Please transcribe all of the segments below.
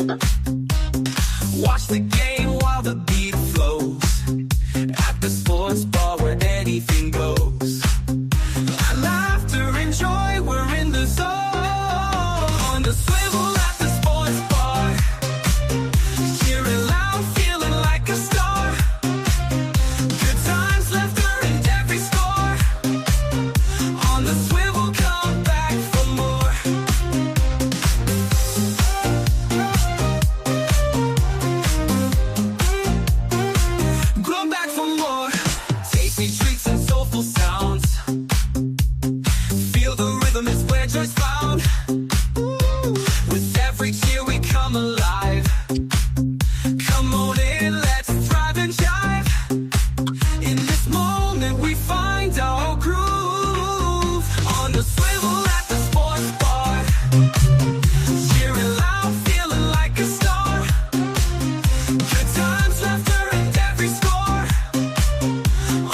Watch the game while the beat flows. At the sports bar where anything goes. Laughter and joy, we're in the zone. On the swivel at the sports bar. Cheering loud, feeling like a star. Good times, laughter and every score. On the swivel, come back for more. Come back for more. Tasty treats and soulful sounds. Feel the rhythm is where joy's found. With every cheer we come alive. Come on in, let's thrive and jive. In this moment we find our groove. On the swivel at the sports bar. Cheering loud, feeling like a star. Good times, laughter and every score.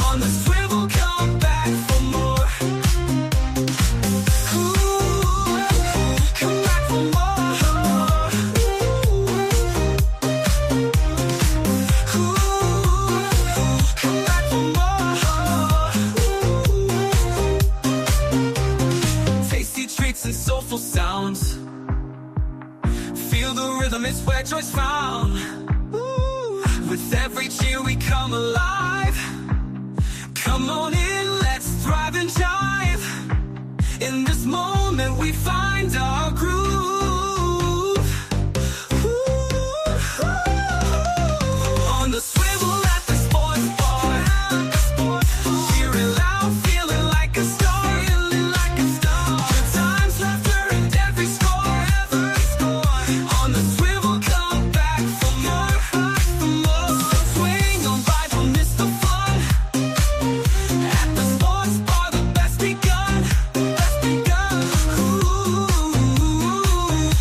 On the swivel, come back for more. Ooh, come back for more. Ooh, come back for more. Tasty treats and soulful sounds. Feel the rhythm, it's where joy's found. Ooh, with every cheer we come alive. Come on in, let's thrive and jive. In this moment we find our groove. Ooh, on the swivel at the sports bar. Cheering loud, feeling like a star. Good times, laughter and every score. On the swivel, come back for more. Swing on by, don't miss the fun. At the sports bar, the best begun. Ooh,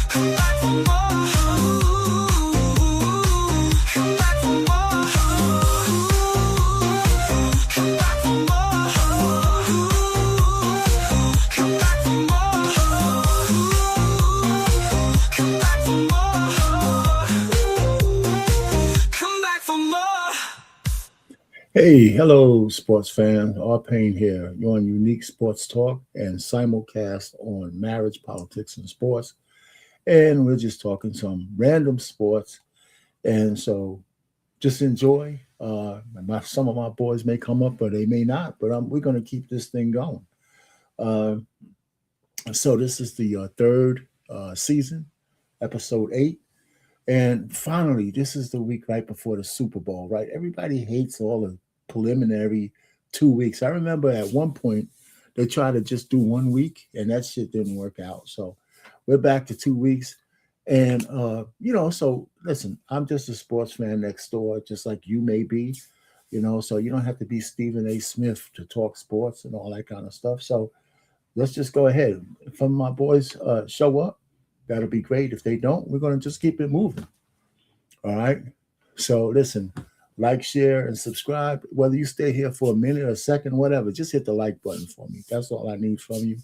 come back for more. Come back for more. Come back for more. Come back for more. Come back for more. Come back for more. Hey, hello, sports fan. R. Payne here. You're on Unique Sports Talk and simulcast on marriage, politics, and sports. And we're just talking some random sports. And so just enjoy. Some of my boys may come up, or they may not, but we're going to keep this thing going. So this is the third season, episode 8. And finally, this is the week right before the Super Bowl, right? Everybody hates all the preliminary 2 weeks. I remember at one point they tried to just do 1 week, and that shit didn't work out. So we're back to 2 weeks. And, so listen, I'm just a sports fan next door, just like you may be, so you don't have to be Stephen A. Smith to talk sports and all that kind of stuff. So let's just go ahead. If some of my boys show up, that'll be great. If they don't, we're going to just keep it moving. All right. So listen, like, share, and subscribe. Whether you stay here for a minute or a second, whatever, just hit the like button for me. That's all I need from you.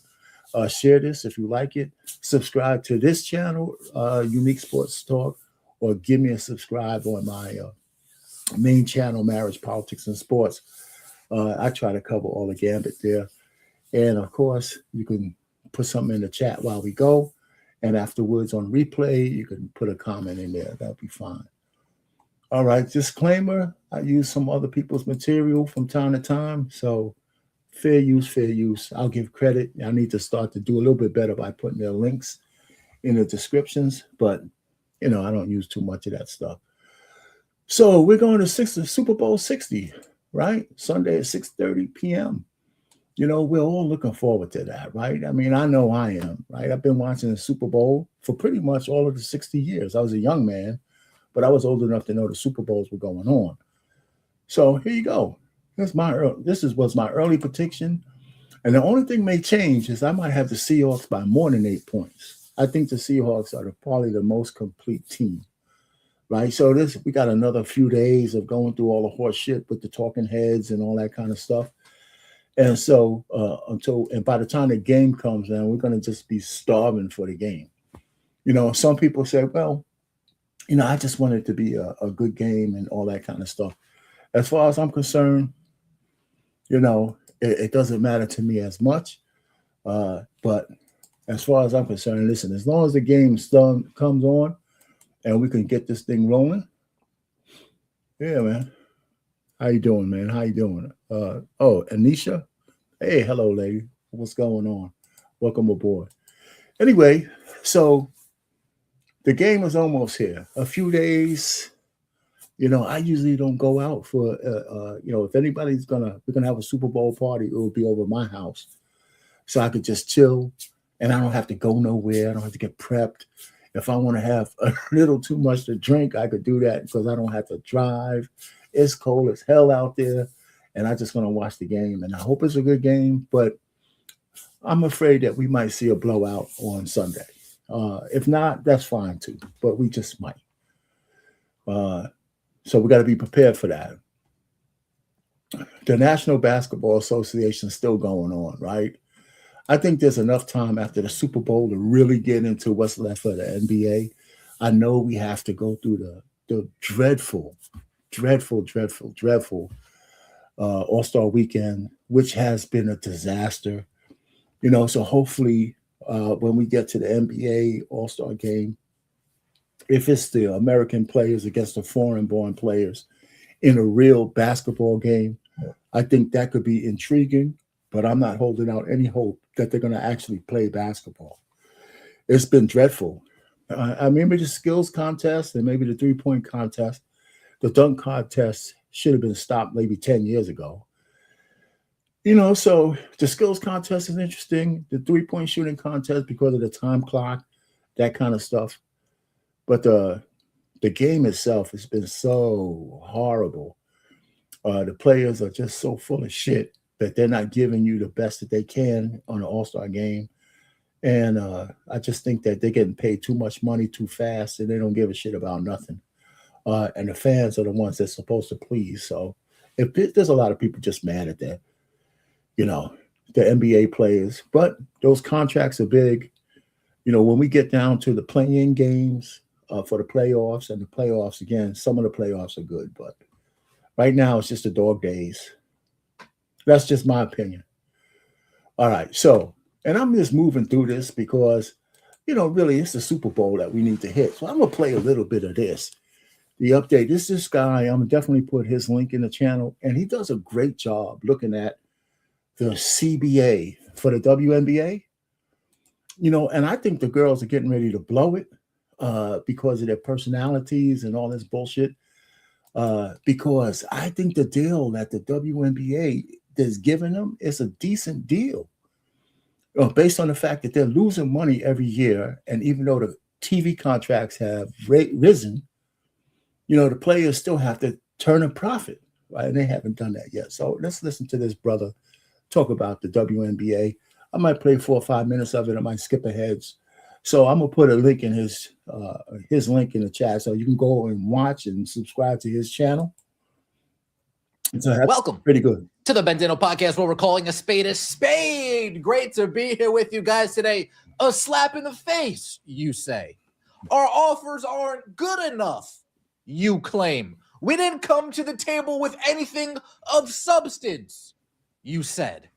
Share this if you like it. Subscribe to this channel, Unique Sports Talk, or give me a subscribe on my main channel, Marriage, Politics, and Sports. I try to cover all the gambit there. And of course, you can put something in the chat while we go. And afterwards on replay, you can put a comment in there. That'll be fine. All right, disclaimer, I use some other people's material from time to time. So fair use, fair use. I'll give credit. I need to start to do a little bit better by putting their links in the descriptions. But, I don't use too much of that stuff. So we're going to Super Bowl 60, right? Sunday at 6:30 p.m. We're all looking forward to that, right? I mean, I know I am, right? I've been watching the Super Bowl for pretty much all of the 60 years. I was a young man, but I was old enough to know the Super Bowls were going on. So here you go. This was my early prediction. And the only thing may change is I might have the Seahawks by more than 8 points. I think the Seahawks are probably the most complete team, right? So we got another few days of going through all the horse shit with the talking heads and all that kind of stuff. And so by the time the game comes down, we're going to just be starving for the game. Some people say, well, I just want it to be a good game and all that kind of stuff. As far as I'm concerned, it doesn't matter to me as much. But as far as I'm concerned, listen, as long as the game comes on and we can get this thing rolling, yeah, man. How you doing, man? How you doing? Anisha. Hey, hello, lady. What's going on? Welcome aboard. Anyway, so the game is almost here. A few days. I usually don't go out for. If anybody's we're gonna have a Super Bowl party, it will be over my house, so I could just chill, and I don't have to go nowhere. I don't have to get prepped. If I want to have a little too much to drink, I could do that because I don't have to drive. It's cold as hell out there, and I just want to watch the game. And I hope it's a good game, but I'm afraid that we might see a blowout on Sunday. If not, that's fine too, but we just might. So we got to be prepared for that. The National Basketball Association is still going on, right? I think there's enough time after the Super Bowl to really get into what's left of the NBA. I know we have to go through the dreadful All-Star weekend, which has been a disaster. So hopefully when we get to the NBA All-Star game, if it's the American players against the foreign-born players in a real basketball game, I think that could be intriguing, but I'm not holding out any hope that they're going to actually play basketball. It's been dreadful. I remember the skills contest and maybe the three-point contest. The dunk contest should have been stopped maybe 10 years ago. So the skills contest is interesting. The three-point shooting contest because of the time clock, that kind of stuff. But the game itself has been so horrible. The players are just so full of shit that they're not giving you the best that they can on an All-Star game. And I just think that they're getting paid too much money too fast and they don't give a shit about nothing. And the fans are the ones that's supposed to please. So there's a lot of people just mad at that, the NBA players. But those contracts are big. When we get down to the play-in games for the playoffs and the playoffs, again, some of the playoffs are good. But right now it's just the dog days. That's just my opinion. All right. So, and I'm just moving through this because, really it's the Super Bowl that we need to hit. So I'm going to play a little bit of this. The update. This guy, I'm definitely put his link in the channel, and he does a great job looking at the CBA for the WNBA. And I think the girls are getting ready to blow it because of their personalities and all this bullshit. Because I think the deal that the WNBA is giving them is a decent deal. Based on the fact that they're losing money every year, and even though the TV contracts have risen, the players still have to turn a profit, right? And they haven't done that yet. So let's listen to this brother talk about the WNBA. I might play 4 or 5 minutes of it. I might skip ahead. So I'm gonna put a link in his link in the chat, so you can go and watch and subscribe to his channel. So welcome, pretty good, to the Bendino Podcast, where we're calling a spade a spade. Great to be here with you guys today. A slap in the face, you say. Our offers aren't good enough, you claim. We didn't come to the table with anything of substance, you said.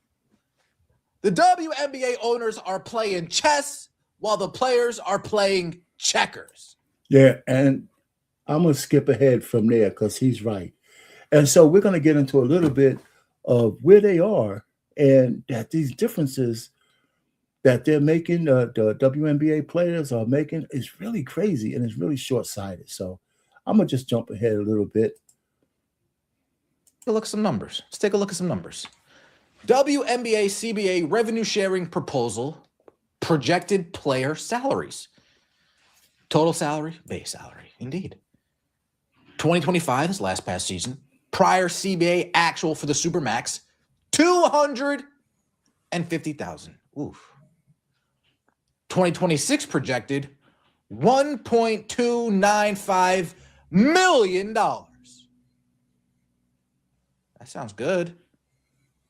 The WNBA owners are playing chess while the players are playing checkers. Yeah, and I'm going to skip ahead from there because he's right. And so we're going to get into a little bit of where they are and that these differences that they're making, the WNBA players are making, is really crazy and it's really short-sighted. So I'm going to just jump ahead a little bit. Take a look at some numbers. Let's take a look at some numbers. WNBA CBA revenue sharing proposal, projected player salaries. Total salary, base salary, indeed. 2025 is last past season. Prior CBA actual for the Supermax, $250,000. Oof. 2026 projected, $1.295 million. That sounds good.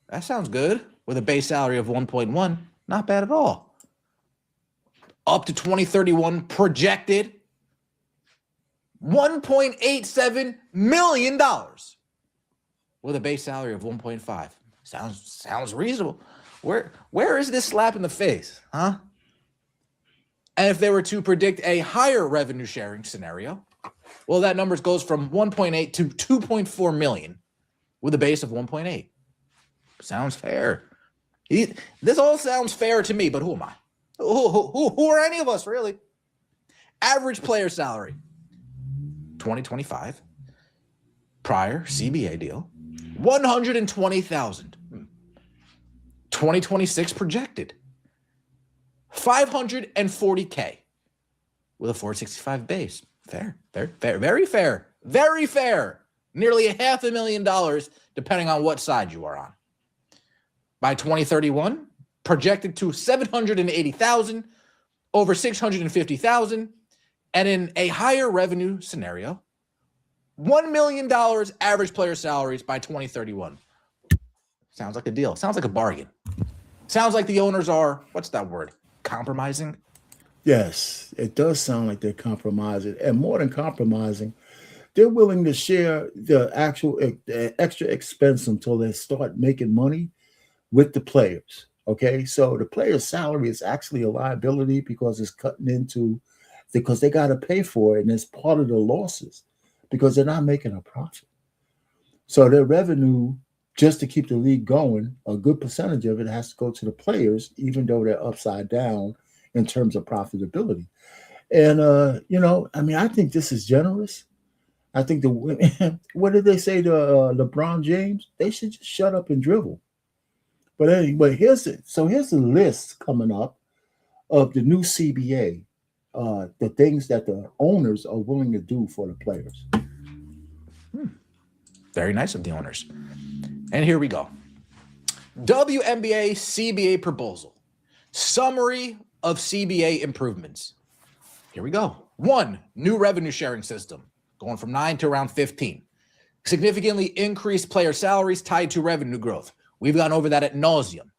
That sounds good. With a base salary of 1.1, not bad at all. Up to 2031 projected $1.87 million with a base salary of 1.5. Sounds reasonable. Where is this slap in the face, huh? And if they were to predict a higher revenue sharing scenario, well, that number goes from 1.8 to 2.4 million with a base of 1.8. Sounds fair. This all sounds fair to me, but who am I? Who are any of us, really? Average player salary, 2025, prior CBA deal, 120,000. 2026 projected, 540K with a 465 base. Fair, very fair, very fair. Nearly $500,000, depending on what side you are on. By 2031, projected to 780,000, over 650,000, and in a higher revenue scenario, $1 million average player salaries by 2031. Sounds like a deal. Sounds like a bargain. Sounds like the owners are, what's that word? Compromising? Yes, it does sound like they're compromising. And more than compromising, they're willing to share the actual extra expense until they start making money with the players. Okay, so the player's salary is actually a liability because it's cutting into, because they got to pay for it, and it's part of the losses because they're not making a profit. So their revenue, just to keep the league going, a good percentage of it has to go to the players, even though they're upside down in terms of profitability. And, I think this is generous. I think what did they say to LeBron James? They should just shut up and dribble. But anyway, here's the list coming up of the new CBA, the things that the owners are willing to do for the players. Very nice of the owners. And here we go. WNBA CBA proposal. Summary of CBA improvements. Here we go. 1, new revenue sharing system, going from 9 to around 15. Significantly increased player salaries tied to revenue growth. We've gone over that ad nauseum.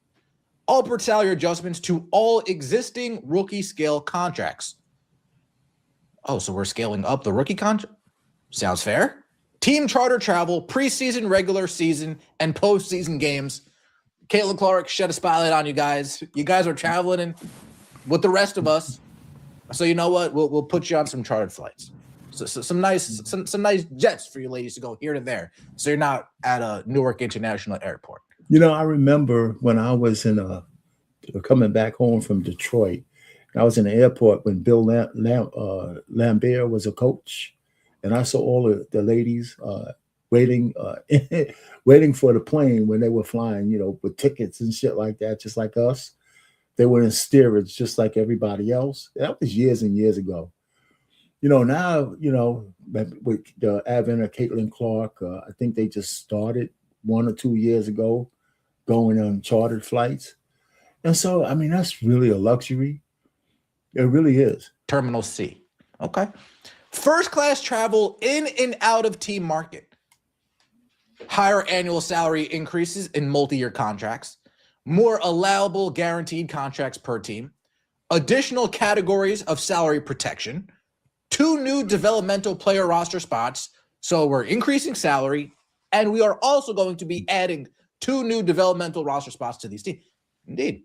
Upward salary adjustments to all existing rookie scale contracts. Oh, so we're scaling up the rookie contract? Sounds fair. Team charter travel, preseason, regular season, and postseason games. Caitlin Clark shed a spotlight on you guys. You guys are traveling in with the rest of us. So you know what? We'll put you on some chartered flights. So some nice jets for you ladies to go here to there. So you're not at a Newark International Airport. I remember when I was coming back home from Detroit, I was in the airport when Bill Lambert was a coach. And I saw all of the ladies waiting for the plane when they were flying, with tickets and shit like that, just like us. They were in steerage just like everybody else. That was years and years ago. Now, with the advent of Caitlin Clark, I think they just started 1 or 2 years ago going on chartered flights. And so, that's really a luxury. It really is. Terminal C. Okay. First class travel in and out of team market. Higher annual salary increases in multi-year contracts. More allowable guaranteed contracts per team. Additional categories of salary protection. 2 new developmental player roster spots. So we're increasing salary, and we are also going to be adding 2 new developmental roster spots to these teams. Indeed.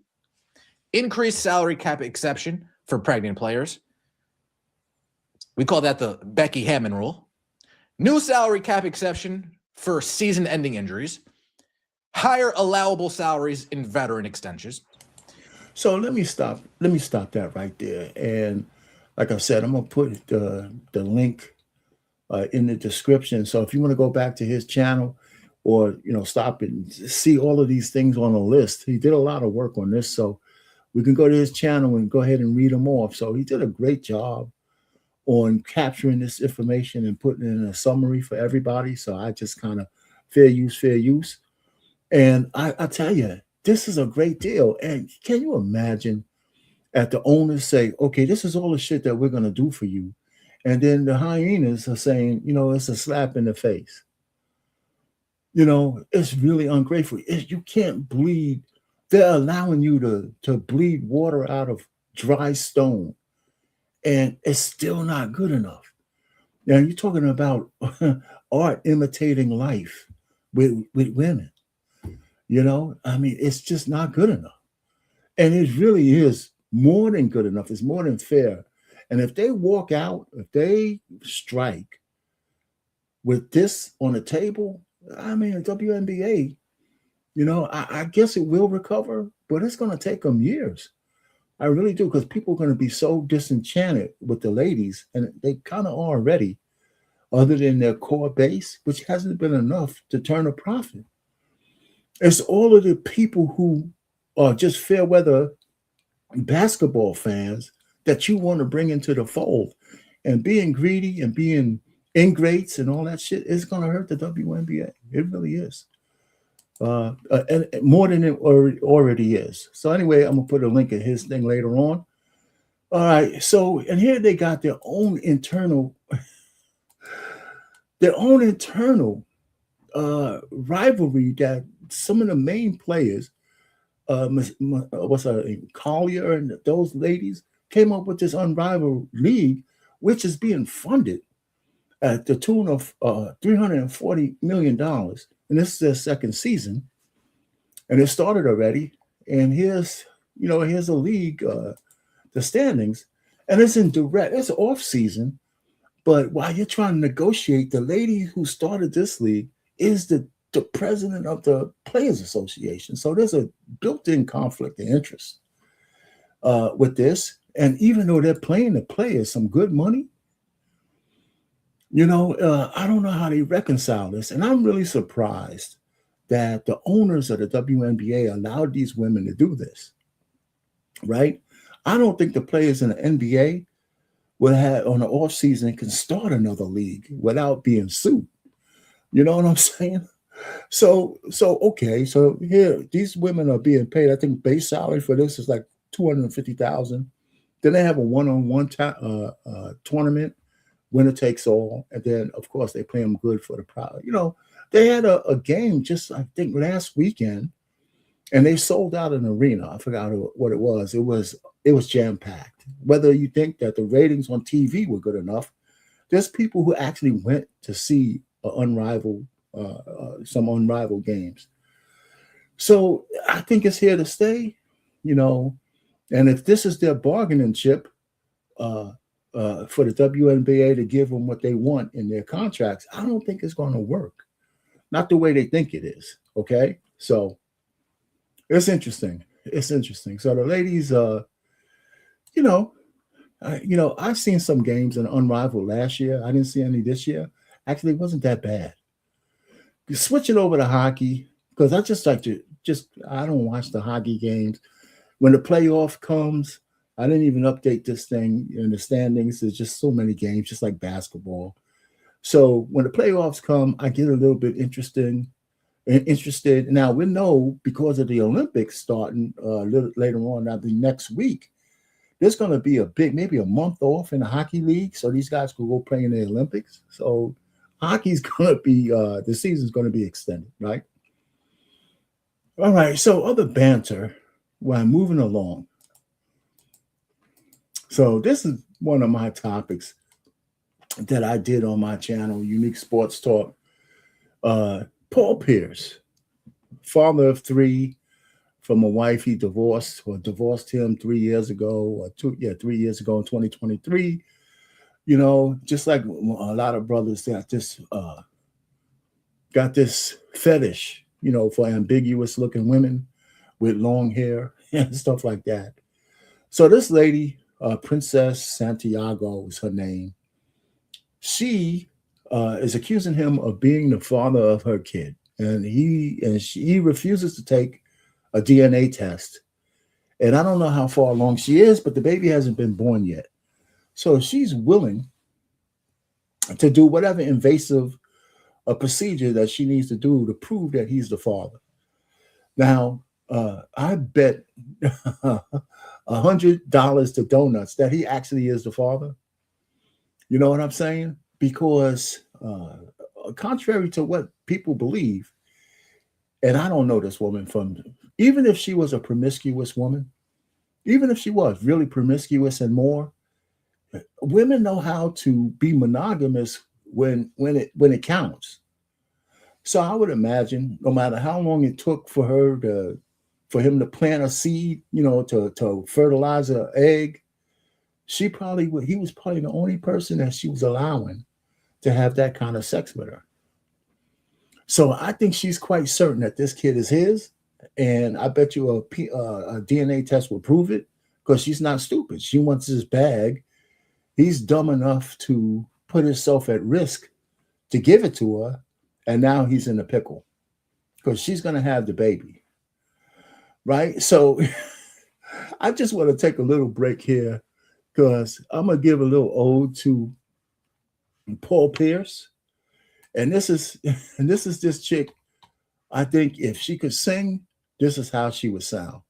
Increased salary cap exception for pregnant players. We call that the Becky Hammon rule. New salary cap exception for season-ending injuries. Higher allowable salaries in veteran extensions. So let me stop that right there. And like I said, I'm gonna put the link in the description. So if you want to go back to his channel, or stop and see all of these things on a list, he did a lot of work on this. So we can go to his channel and go ahead and read them off. So he did a great job on capturing this information and putting it in a summary for everybody. So I just kind of fair use. And I tell you, this is a great deal. And can you imagine at the owners say, okay, this is all the shit that we're going to do for you. And then the hyenas are saying, it's a slap in the face. It's really ungrateful. You can't bleed. They're allowing you to bleed water out of dry stone. And it's still not good enough. Now you're talking about art imitating life with women. You know, I mean, it's just not good enough. And it really is more than good enough. It's more than fair. And if they walk out, if they strike with this on the table, I mean, the WNBA, you know, I guess it will recover, but it's going to take them years. I really do, because people are going to be so disenchanted with the ladies, and they kind of are already, other than their core base, which hasn't been enough to turn a profit. It's all of the people who are just fair weather basketball fans that you want to bring into the fold. And being greedy and being ingrates and all that shit is going to hurt the WNBA. It really is. And more than it already is. So anyway, I'm going to put a link at his thing later on. All right. So, and here they got their own internal rivalry that some of the main players, what's her name, Collier and those ladies, came up with this unrivaled league, which is being funded at the tune of $340 million. And this is their second season. And it started already. And here's a league, the standings. And it's it's off season. But while you're trying to negotiate, the lady who started this league is the president of the Players Association. So there's a built-in conflict of interest with this. And even though they're paying the players some good money, I don't know how they reconcile this. And I'm really surprised that the owners of the WNBA allowed these women to do this, right? I don't think the players in the NBA will have, on the off season, can start another league without being sued. You know what I'm saying? So okay. So here, these women are being paid. I think base salary for this is like $250,000. Then they have a one-on-one tournament, winner takes all, and then of course they play them good for the prize. They had a game just, I think, last weekend, and they sold out an arena. I forgot what it was. It was jam-packed. Whether you think that the ratings on TV were good enough, there's people who actually went to see some unrivaled games. So I think it's here to stay, and if this is their bargaining chip for the WNBA to give them what they want in their contracts, I don't think it's going to work. Not the way they think it is. Okay. So it's interesting. So the ladies, I've seen some games in Unrivaled last year. I didn't see any this year. Actually, it wasn't that bad. Switch it over to hockey, because I just like to I don't watch the hockey games. When the playoff comes, I didn't even update this thing in the standings. There's just so many games, just like basketball. So when the playoffs come, I get a little bit interested. Now we know, because of the Olympics starting a little later on, now the next week, there's going to be maybe a month off in the hockey league, so these guys could go play in the Olympics. So hockey's going to be the season's going to be extended, right? All right. So other banter while moving along. So this is one of my topics that I did on my channel, Unique Sports Talk. Paul Pierce, father of three, from a wife he divorced him 3 years ago, 3 years ago in 2023. Just like a lot of brothers that just got this fetish, for ambiguous looking women with long hair and stuff like that. So this lady, Princess Santiago is her name. She is accusing him of being the father of her kid, and he refuses to take a DNA test. And I don't know how far along she is, but the baby hasn't been born yet. So she's willing to do whatever invasive procedure that she needs to do to prove that he's the father. Now, I bet $100 to donuts that he actually is the father. You know what I'm saying? Because contrary to what people believe, and I don't know this woman even if she was a promiscuous woman, even if she was really promiscuous and more, women know how to be monogamous when it counts. So I would imagine, no matter how long it took for him to plant a seed, to fertilize an egg, he was probably the only person that she was allowing to have that kind of sex with her. So I think she's quite certain that this kid is his, and I bet you a DNA test will prove it, because she's not stupid. She wants his bag. He's dumb enough to put himself at risk to give it to her, and now he's in a pickle because she's going to have the baby, right? So I just want to take a little break here because I'm going to give a little ode to Paul Pierce. And this is this chick. I think if she could sing, this is how she would sound.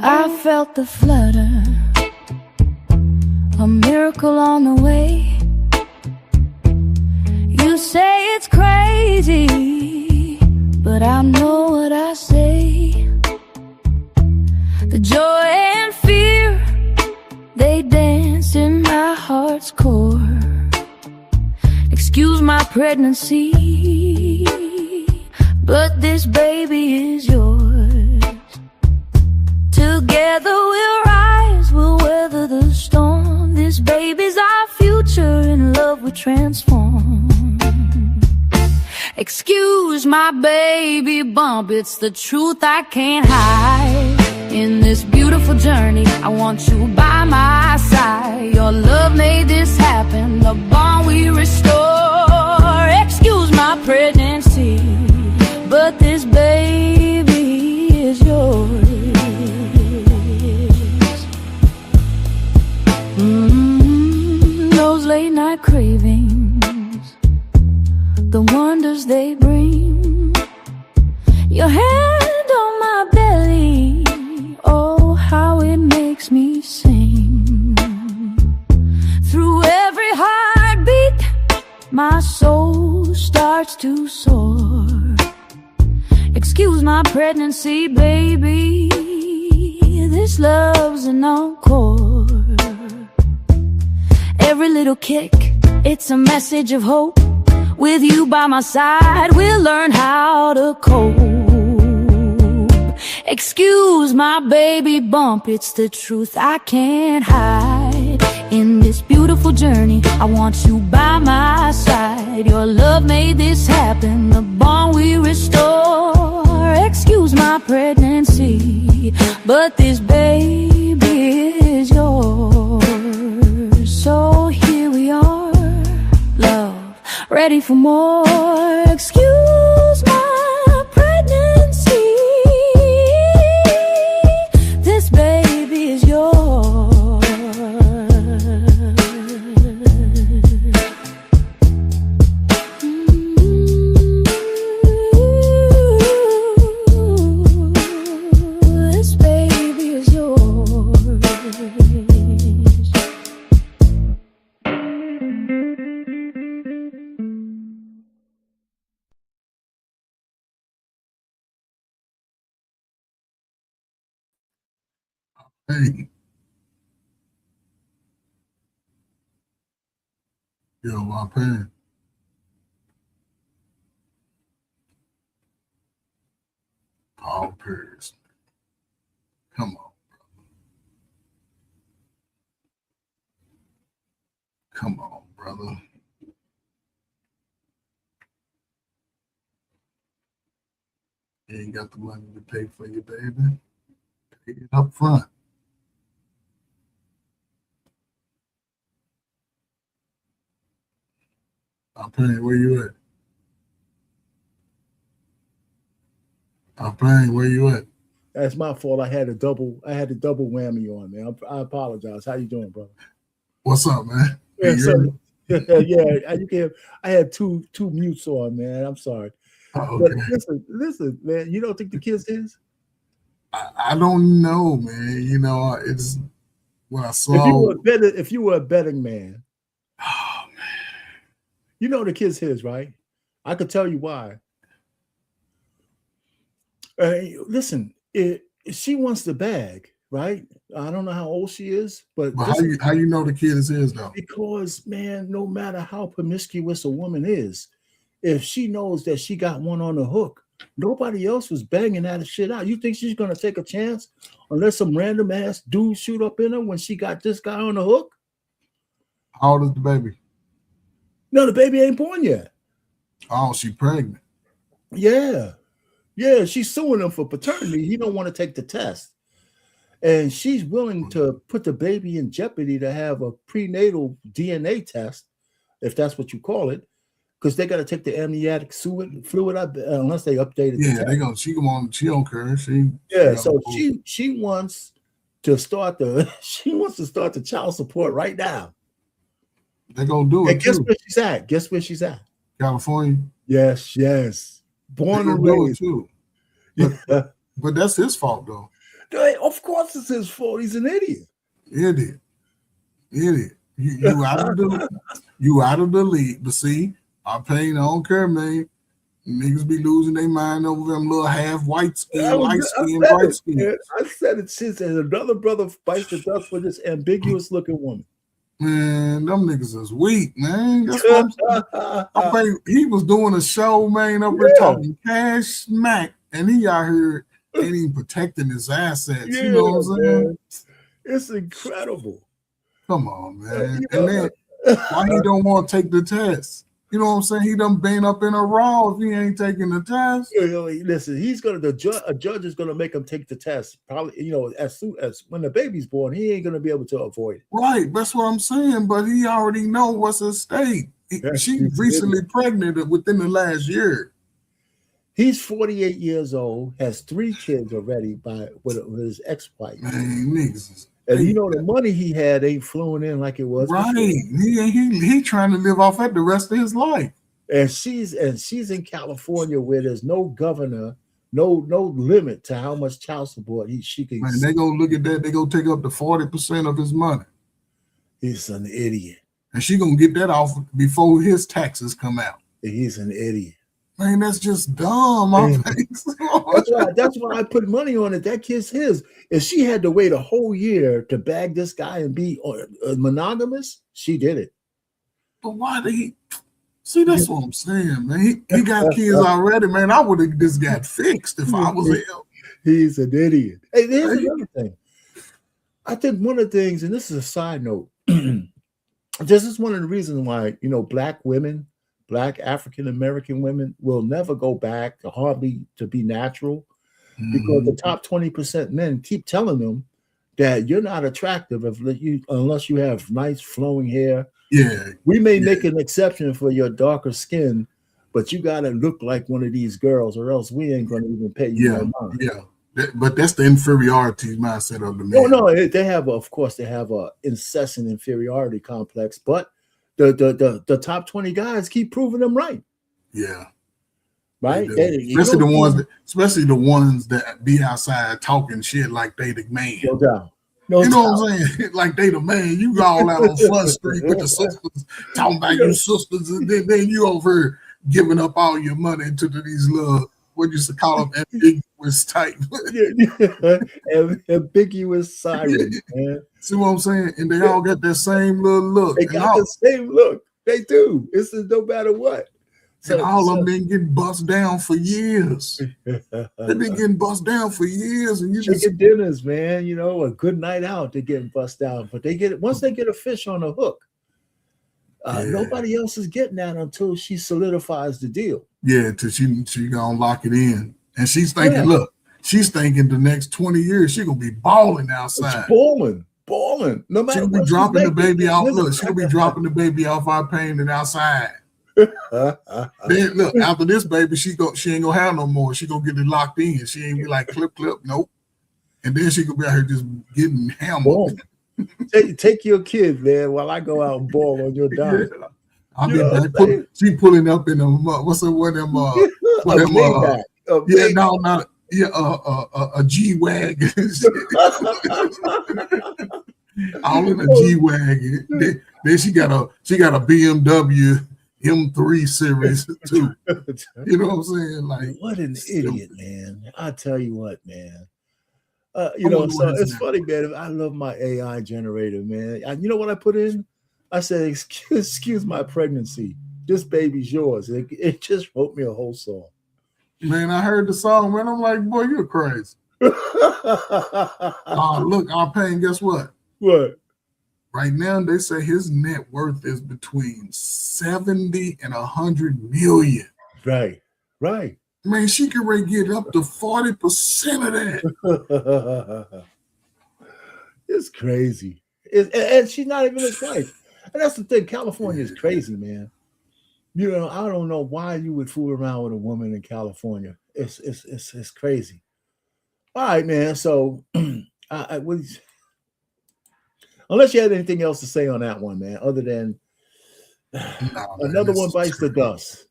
I felt the flutter, a miracle on the way. You say it's crazy, but I know what I say. The joy and fear, they dance in my heart's core. Excuse my pregnancy, but this baby is yours. Together we'll rise, we'll weather the storm. This baby's our future, in love we transform. Excuse my baby bump, it's the truth I can't hide. In this beautiful journey, I want you by my side. Your love made this happen, the bond we restore. Excuse my pregnancy, but this baby is yours. Those late night cravings, the wonders they bring. Your hand on my belly, oh, how it makes me sing. Through every heartbeat, my soul starts to soar. Excuse my pregnancy, baby, this love's an encore. Every little kick, it's a message of hope. With you by my side, we'll learn how to cope. Excuse my baby bump, it's the truth I can't hide. In this beautiful journey, I want you by my side. Your love made this happen, the bond we restore. Excuse my pregnancy, but this baby is yours. So here we are, love, ready for more. Excuse my pregnancy, this baby is yours. This baby is yours. Hey, yo, my pen. Paul Pierce. Come on, brother. Come on, brother. You ain't got the money to pay for your baby. Pay it up front. I'm paying, where you at? I'm paying, where you at? That's my fault. I had a double whammy on, man. I apologize. How you doing, brother? What's up, man? Yeah, Hey, so, yeah, I had two mutes on, man. I'm sorry. oh, But okay. listen, man. You don't think the kid's his? I don't know, man. You know, it's when I If saw. you were a betting man, Oh man, You know the kid's his, right? I could tell you why. Listen, she wants the bag, right? I don't know how old she is, but how you know the kid is his though? Because, man, no matter how promiscuous a woman is, if she knows that she got one on the hook, nobody else was banging that shit out. You think she's gonna take a chance unless some random ass dude shoot up in her when she got this guy on the hook? How old is the baby? No, the baby ain't born yet. Oh, she pregnant. Yeah. Yeah, she's suing him for paternity. He don't want to take the test. And she's willing to put the baby in jeopardy to have a prenatal DNA test, if that's what you call it, because they got to take the amniotic fluid up unless they update it. Yeah, they gonna. She don't care. She wants to start the child support right now. They gonna do it. And guess where she's at? Guess where she's at? California. Yes. Born and raised too. Yeah. But that's his fault though. Of course it's his fault. He's an idiot. Idiot. You out of the league. But see, I don't care, man. Niggas be losing their mind over them little half white skin, light skin, bright skin. I said it since, and another brother bites the dust for this ambiguous looking woman. Man, them niggas is weak, man. That's what I'm saying. He was doing a show, man, up there talking cash smack, and he out here ain't even protecting his assets. You know what I'm saying? Man. It's incredible. Come on, man. And then why he don't want to take the test? You know what I'm saying? He done been up in a raw if he ain't taking the test. Listen, a judge is gonna make him take the test. Probably, as soon as when the baby's born, he ain't gonna be able to avoid it. Right, that's what I'm saying. But he already know what's at stake. She recently pregnant within the last year. He's 48 years old, has 3 kids already with his ex-wife. Man, niggas. And the money he had ain't flowing in like it was. Right. Before. He trying to live off that the rest of his life. And she's in California where there's no governor, no limit to how much child support she can. Man, they gonna look at that. They gonna take up to 40% of his money. He's an idiot. And she gonna get that off before his taxes come out. He's an idiot. Man, that's just dumb. That's why I put money on it. That kid's his. If she had to wait a whole year to bag this guy and be monogamous, she did it. But why did he? See, that's what I'm saying, man. He got kids already, man. I would have just got fixed if I was him. He's an idiot. Hey, here's another thing. I think one of the things, and this is a side note, this is one of the reasons why, Black women, Black African-American women will never go back to be natural, because the top 20% men keep telling them that you're not attractive unless you have nice flowing hair. Yeah. We may make an exception for your darker skin, but you got to look like one of these girls or else we ain't going to even pay you no mind. Yeah. But that's the inferiority mindset of the man. No, they have a incessant inferiority complex, but the top 20 guys keep proving them right. Yeah. Right? Especially the ones that be outside talking shit like they the man. No doubt. You know what I'm saying? Like they the man. You go all out on Front Street with the sisters, talking about your sisters, and then you over here giving up all your money to these little, what you used to call them, ambiguous type. Ambiguous sirens, man. See what I'm saying? And they all got that same little look. They got the same look. They do. It's no matter what. And all of them been getting bust down for years. They've been getting bust down for years, and you chicken dinners, man. A good night out. They're getting bust down, but once they get a fish on a hook. Nobody else is getting that until she solidifies the deal. Yeah, till she gonna lock it in, and she's thinking, look, she's thinking the next 20 years she gonna be balling outside. Balling. No matter she'll be dropping the baby off. Look, she'll be dropping the baby off our pain and outside. Then look, after this baby, she ain't gonna have no more. She gonna get it locked in. She ain't be like clip, nope. And then she gonna be out here just getting hammered. Take your kid, man, while I go out and ball on your dime. I'll be back. She pulling up in them. What's the one of them? A G-Wagon. All in a G-Wagon. Then she got a BMW. M3 series too. You know what I'm saying? Like, what an stupid. idiot, man. I tell you what, man. I wonder So what his it's name- funny, man. I love my AI generator, man. You know what I put in? I said, excuse my pregnancy. This baby's yours. It just wrote me a whole song. Man, I heard the song, man. I'm like, boy, you're crazy. Look, R-Pain, guess what? What? Right now, they say his net worth is between 70 and 100 million. Right. Man, she can really get up to 40% of that. It's crazy. And she's not even his wife. And that's the thing. California is crazy, man. You know, I don't know why you would fool around with a woman in California. It's crazy. All right, man. So, unless you had anything else to say on that one, man, other than another one bites the dust.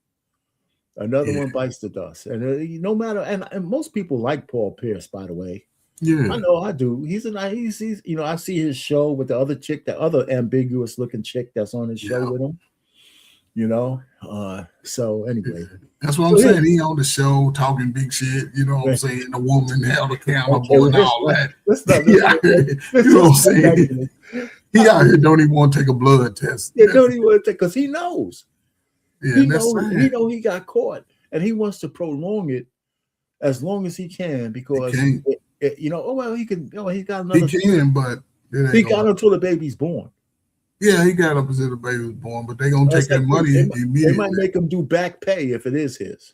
Another one bites the dust. And no matter, and most people like Paul Pierce, by the way. Yeah, I know I do. He's you know, I see his show with the other chick, the other ambiguous looking chick that's on his show with him. You know, so anyway, that's what I'm saying. He on the show talking big shit. You know what I'm saying? The woman held accountable and all that. You know what I'm saying? He out here don't even want to take a blood test. Yeah, don't even want to take, because he knows. Yeah, he knows he got caught, and he wants to prolong it as long as he can, because you know, oh well, he can. Oh, he got another. He can, but he got until the baby's born. Yeah, he got up until the baby was born, but they gonna take that money immediately. They might make him do back pay if it is his.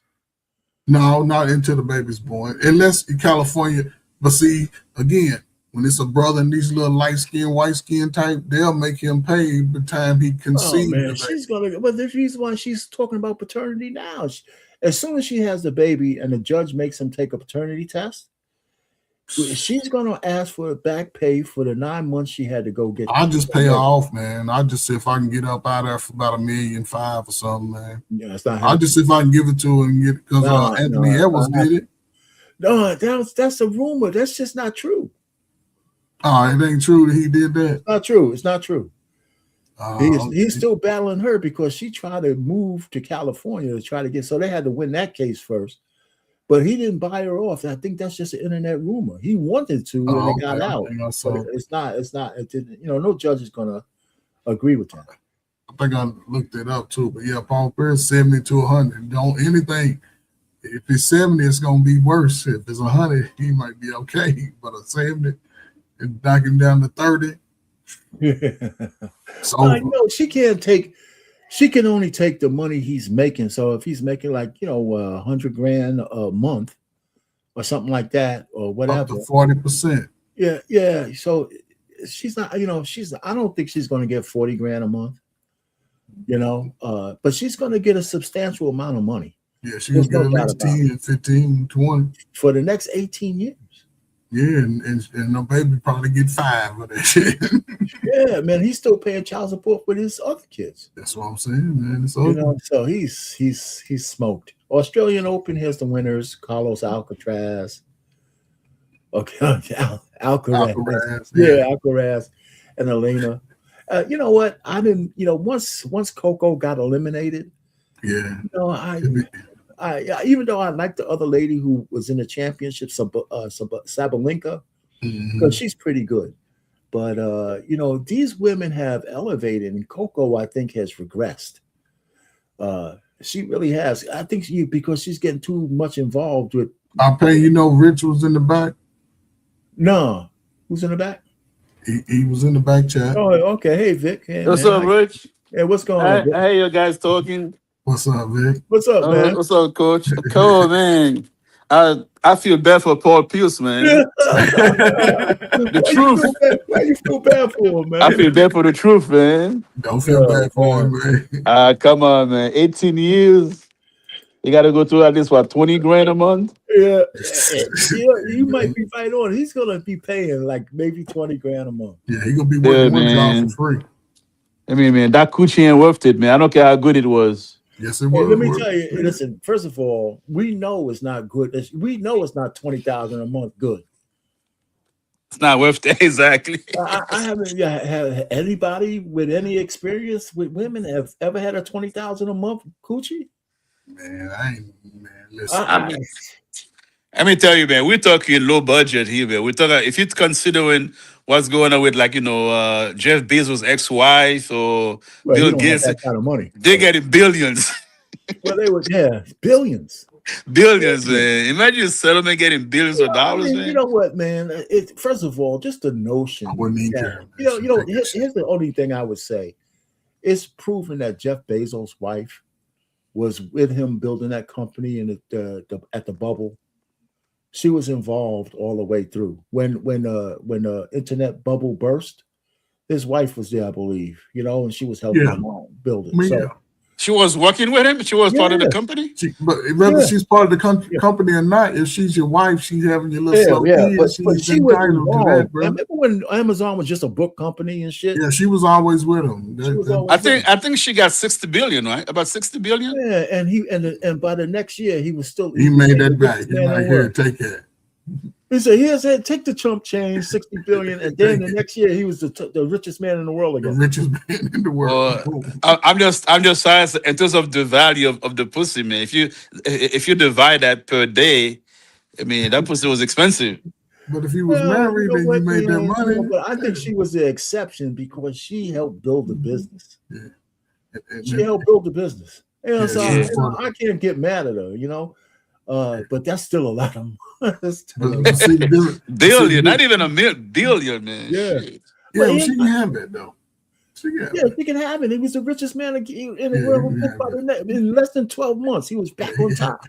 No, not until the baby's born, unless in California. But see, again, when it's a brother and these little light skin, white skin type, they'll make him pay the time he conceived. Oh man, she's gonna. But the reason why she's talking about paternity now, as soon as she has the baby and the judge makes him take a paternity test, she's gonna ask for back pay for the 9 months she had to go get. I'll just pay her off, man. I'll just see if I can get up out of there for about $1.5 million or something, man. Yeah, it's not. I'll just see if I can give it to her and get it, because Anthony Edwards did it. No, that's a rumor. That's just not true. Oh, it ain't true that he did that. It's not true. It's not true. He's still battling her because she tried to move to California to try to get. So they had to win that case first, but he didn't buy her off. I think that's just an internet rumor. He wanted to, and they got out. But it's not. It didn't. You know, no judge is gonna agree with that. I think I looked it up too. But yeah, Paul Pierce 70 to 100. Don't anything. If it's 70, it's gonna be worse. If it's 100, he might be okay. But a 70. And knocking down to 30. So no, she can only take the money he's making. So if he's making like, you know, $100,000 a month or something like that, or whatever, up to 40%. Yeah. So she's not, you know, I don't think she's going to get $40,000 a month, you know, but she's going to get a substantial amount of money. Yeah, she's going to get at least 10, 15, 20 for the next 18 years. Yeah, and the baby probably get 5 of that shit. Yeah, man, he's still paying child support with his other kids. That's what I'm saying, man. It's you know, so he's smoked. Australian Open, here's the winners: Carlos Alcaraz. Okay, Alcaraz. Yeah, Alcaraz and Elena. You know what? I didn't. You know, once Coco got eliminated. Yeah. You know, I even though I like the other lady who was in the championship, Sabalenka, because she's pretty good. But you know, these women have elevated, and Coco, I think, has regressed. She really has. I think because she's getting too much involved with. You know, Rich was in the back. No, who's in the back? He was in the back chat. Oh, okay. Hey, Vic. Hey, what's up, Rich? Hey, what's going on? Vic? Hey, you guys talking? What's up, Vic? What's up, man? What's up, Coach? Cool, man. I feel bad for Paul Pierce, man. The truth. Why you feel bad for him, man? I feel bad for the truth, man. Don't feel bad for him, man. Come on, man. 18 years. You got to go through at least, what, $20,000 a month? Yeah. You might be right on. He's going to be paying like maybe $20,000 a month. Yeah, he's going to be working one job for free. I mean, man, that coochie ain't worth it, man. I don't care how good it was. Yes, it was. Let me tell you, listen, first of all, we know it's not good. We know it's not $20,000 a month good. It's not worth it. Exactly. I haven't had anybody with any experience with women have ever had a 20,000 a month coochie. Man, I ain't, man, listen. Let me tell you, man, we're talking low budget here, man. We're talking, if you're considering what's going on with, like, Jeff Bezos' ex-wife or Well, Bill you don't have Gates, that kind of money. they're getting billions. Well, they would, billions. Billions, man. Imagine a settlement getting billions of dollars, man. You know what, man? First of all, just the notion. I wouldn't even care. Here's the only thing I would say. It's proven that Jeff Bezos' wife was with him building that company at the bubble. She was involved all the way through. When the internet bubble burst, his wife was there, I believe, and she was helping him build it. So, she was working with him. She was part of the company. But whether she's part of the company or not, if she's your wife, she's having your little but she was involved. That, bro. Remember when Amazon was just a book company and shit? Yeah, she was always with him. I think she got 60 billion, right? About 60 billion. Yeah, and by the next year he was still. He made that back. He's like, here, take that. He said, take the Trump change, 60 billion, and then the next year he was the richest man in the world again. The richest man in the world. I'm just saying, in terms of the value of the pussy, man. If you divide that per day, I mean, that pussy was expensive. But if he was married, then you made that money. But I think she was the exception because she helped build the business. Yeah. She helped build the business. I can't get mad at her, but that's still a lot of money. Billion, not even a billion, man. Yeah, she can have that though. She can have it. He was the richest man in the world. In less than 12 months, he was back on top.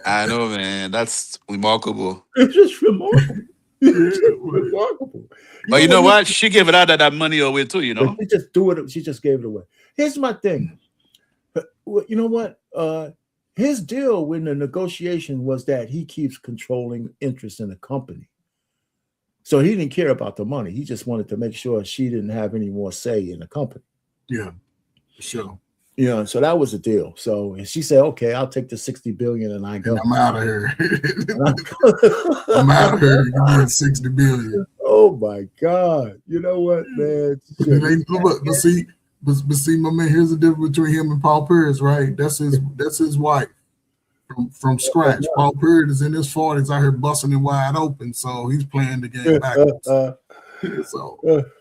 I know, man. That's remarkable. It's just remarkable. Remarkable. But you know what? She gave it out of that money away too. She just threw it. She just gave it away. Here's my thing. You know what? His deal when the negotiation was that he keeps controlling interest in the company. So he didn't care about the money. He just wanted to make sure she didn't have any more say in the company. Yeah, sure. So that was the deal. So she said, okay, I'll take the 60 billion and I go. I'm out of here. I'm out of here. You get 60 billion. Oh my God. You know what, man? But see, my man, here's the difference between him and Paul Pierce, right? That's his wife from scratch. Paul Pierce is in his 40s out here busting it wide open, so he's playing the game backwards.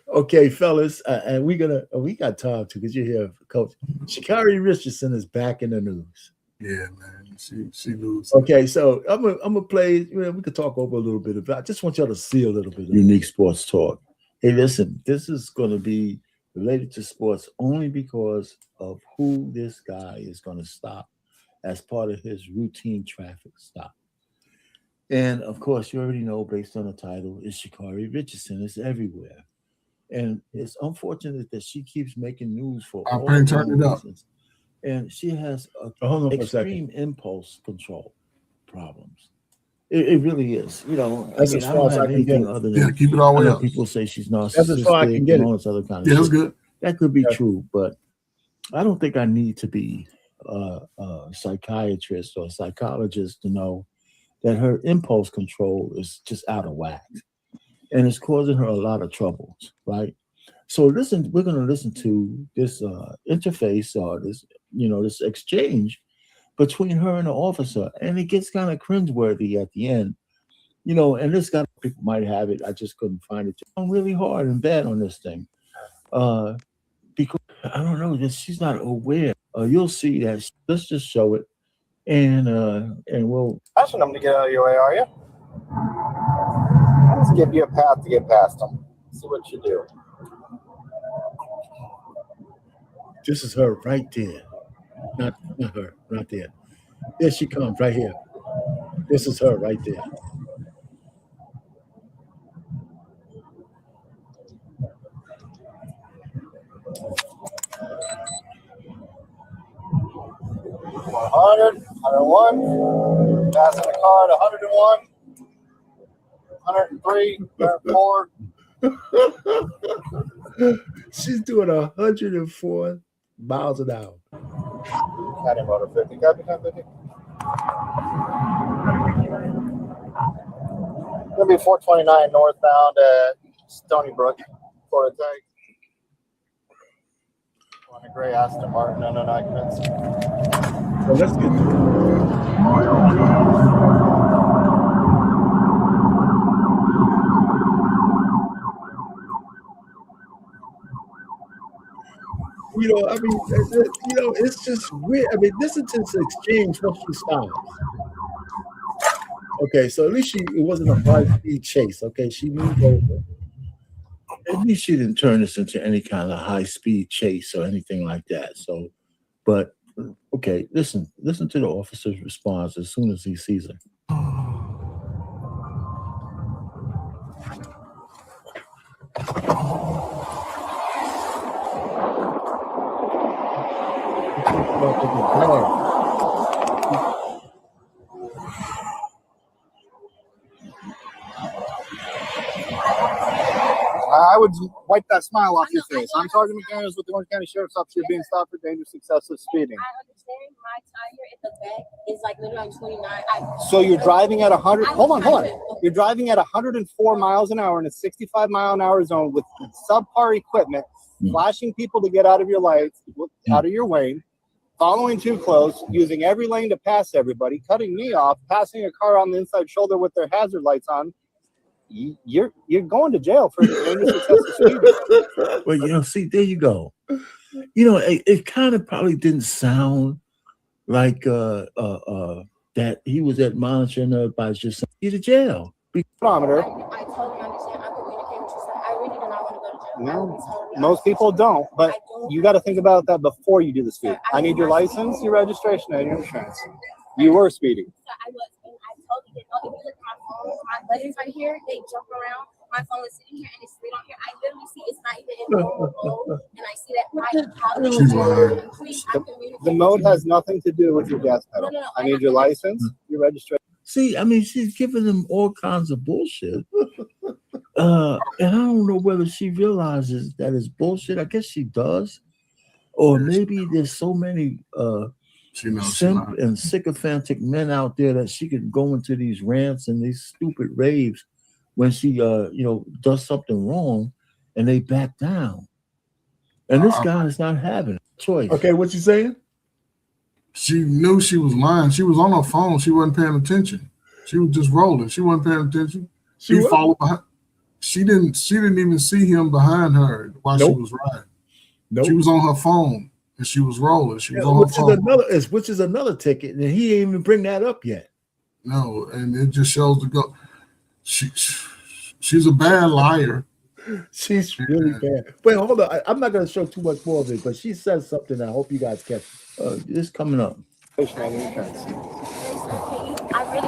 Okay, fellas, and we got time to because you're here, Coach. Sha'Carri Richardson is back in the news. Yeah, man, she loses. Okay, so I'm gonna play. We could talk over a little bit about. I just want y'all to see a little bit of Unique Sports Talk. Hey, listen, this is going to be related to sports only because of who this guy is going to stop as part of his routine traffic stop. And of course, you already know, based on the title, is Sha'Carri Richardson. It's everywhere. And it's unfortunate that she keeps making news for all reasons. And she has extreme impulse control problems. It really is. That's as far as I can get. Other than, keep it all the way up. People say she's narcissistic. That's as far as I can get. All this other kind of that's good. That could be true, but I don't think I need to be a psychiatrist or a psychologist to know that her impulse control is just out of whack, and it's causing her a lot of troubles. Right. So we're going to listen to this interface or this exchange between her and the officer, and it gets kind of cringeworthy at the end, and this guy, people might have it. I just couldn't find it. I'm really hard and bad on this thing because I don't know that she's not aware. You'll see that. Let's just show it, and we'll. Asking them to get out of your way, are you? Let's give you a path to get past them. See what you do. This is her right there. Not her, right there. There she comes, right here. This is her right there. $100, $101, passing the card, $101, $103, $104. She's doing 104 miles an hour. County motor 50, copy 50. Gonna be 429 northbound at Stony Brook, Florida Tech. On a gray Aston Martin, unknown occupants. So let's get to I mean, it's just weird. I mean, listen to this exchange once she stops. Okay, so at least it wasn't a high-speed chase. Okay, she moved over. At least she didn't turn this into any kind of high-speed chase or anything like that. So, but okay, listen to the officer's response as soon as he sees her. I would wipe that smile off your face. I'm Sergeant McDaniels with the Orange County Sheriff's Office. You're being stopped for dangerous excessive speeding. I understand my tire at the back is like literally on 29. So you're driving at 100. Hold on. You're driving at 104 miles an hour in a 65 mile an hour zone with subpar equipment, flashing people to get out of your lights, out of your way, following too close, using every lane to pass everybody, cutting me off, passing a car on the inside shoulder with their hazard lights on. You're going to jail for dangerous excessive speeding. Well, see, there you go. It kind of probably didn't sound like that he was admonishing her by just saying, "You to jail." Kilometer. I totally understand. I communicate with you, sir. I really do not want to go to jail. No, most people don't, but you got to think about that before you do the speed. I need your license, your registration, and your insurance. You were speeding. I was, and I totally didn't know. If you look at my phone, my buttons right here, they jump around. My phone is sitting here and it's straight on here. I literally see it's not even in normal mode, and I see that The mode has nothing to do with your gas pedal. No, I need your license, your registration. See, I mean, she's giving them all kinds of bullshit. And I don't know whether she realizes that it's bullshit. I guess she does. Or maybe there's so many simp and sycophantic men out there that she could go into these rants and these stupid raves when she does something wrong and they back down. And this guy is not having a choice. Okay, what you saying? She knew she was lying. She was on her phone. She wasn't paying attention. She was just rolling. She wasn't paying attention. She followed behind. She didn't even see him behind her while she was riding. Nope. She was on her phone and she was rolling. She was on her phone. Which is another ticket, and he didn't even bring that up yet. No, and it just shows the go. She's a bad liar. She's really bad. Wait, hold on. I'm not going to show too much more of it, but she says something. I hope you guys catch. This coming up. I really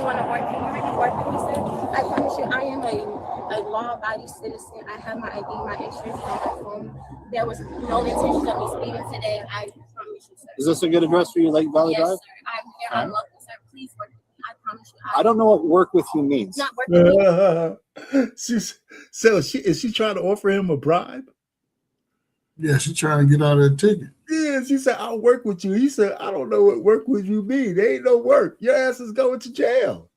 want to work. Can you really work with me, sir? I promise you, I am a law-abiding citizen. I have my ID, my insurance on my phone. There was no intention of me speeding today. I promise you, sir. Is this a good address for you, Lake Valley Drive? Yes, sir. I'm here. I'm local, sir. Please work with me. I promise you. I don't know what work with you means. Not work with me. Is she trying to offer him a bribe? Yeah, she's trying to get out of that ticket. Yeah, she said, "I'll work with you." He said, "I don't know what work with you mean. There ain't no work. Your ass is going to jail."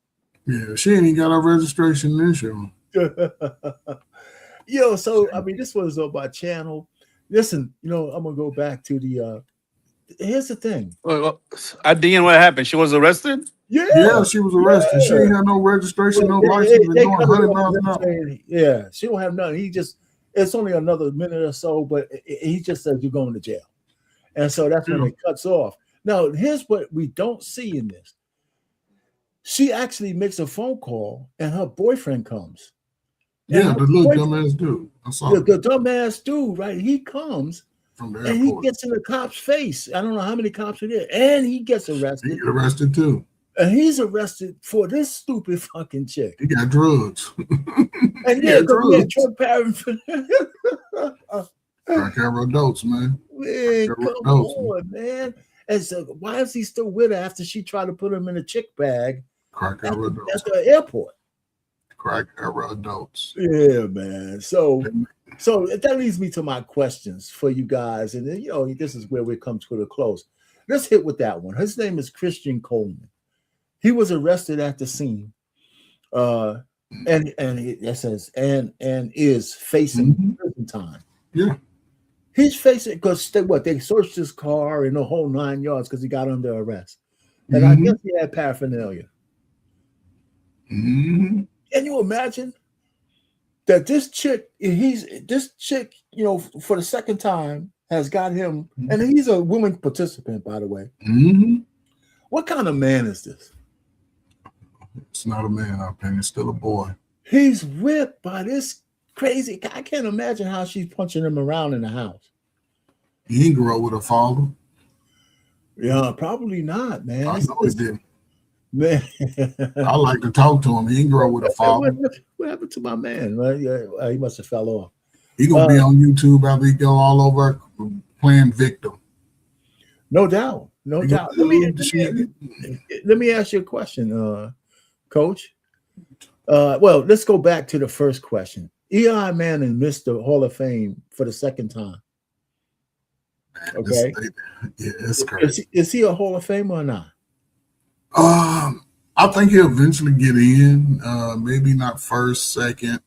Yeah, she ain't even got her registration and insurance. So I mean, this was on my channel. Listen, I'm gonna go back to the. Here's the thing. Well, at the end, what happened? She was arrested. Yeah, she was arrested. She ain't had no registration, no license, and doing 100 miles an hour. Yeah, she don't have nothing. It's only another minute or so, but he just says you're going to jail. And so that's when it cuts off. Now, here's what we don't see in this. She actually makes a phone call and her boyfriend comes. Yeah, the little dumbass dude. I saw the dumbass dude, right? He comes from the airport. And he gets in the cop's face. I don't know how many cops are there. And he gets arrested. He arrested too. And he's arrested for this stupid fucking chick. He got drugs. And drug paraphernalia. Crack adults, man. Man, come on, man. And so why is he still with her after she tried to put him in a chick bag at the airport? Crack era adults. Yeah, man. So that leads me to my questions for you guys. And then, this is where we come to the close. Let's hit with that one. His name is Christian Coleman. He was arrested at the scene. and that says and is facing prison time. Yeah. He's facing because they searched his car and the whole 9 yards because he got under arrest, and I guess he had paraphernalia. Can you imagine that this chick, for the second time has got him, and he's a woman participant, by the way. What kind of man is this? It's not a man, I think it's still a boy. He's whipped by this crazy. I can't imagine how she's punching him around in the house. He didn't grow up with a father. Yeah, probably not, man. I know he didn't. Man, I like to talk to him. He didn't grow up with a father. What happened to my man? Well, yeah, he must have fell off. He gonna be on YouTube after he go all over playing victim. No doubt, no doubt. Let me ask you a question, Coach. Well, let's go back to the first question. Eli Manning missed the Hall of Fame for the second time. Okay, yeah, it's crazy. Is he a Hall of Famer or not? I think he'll eventually get in. Maybe not first, second.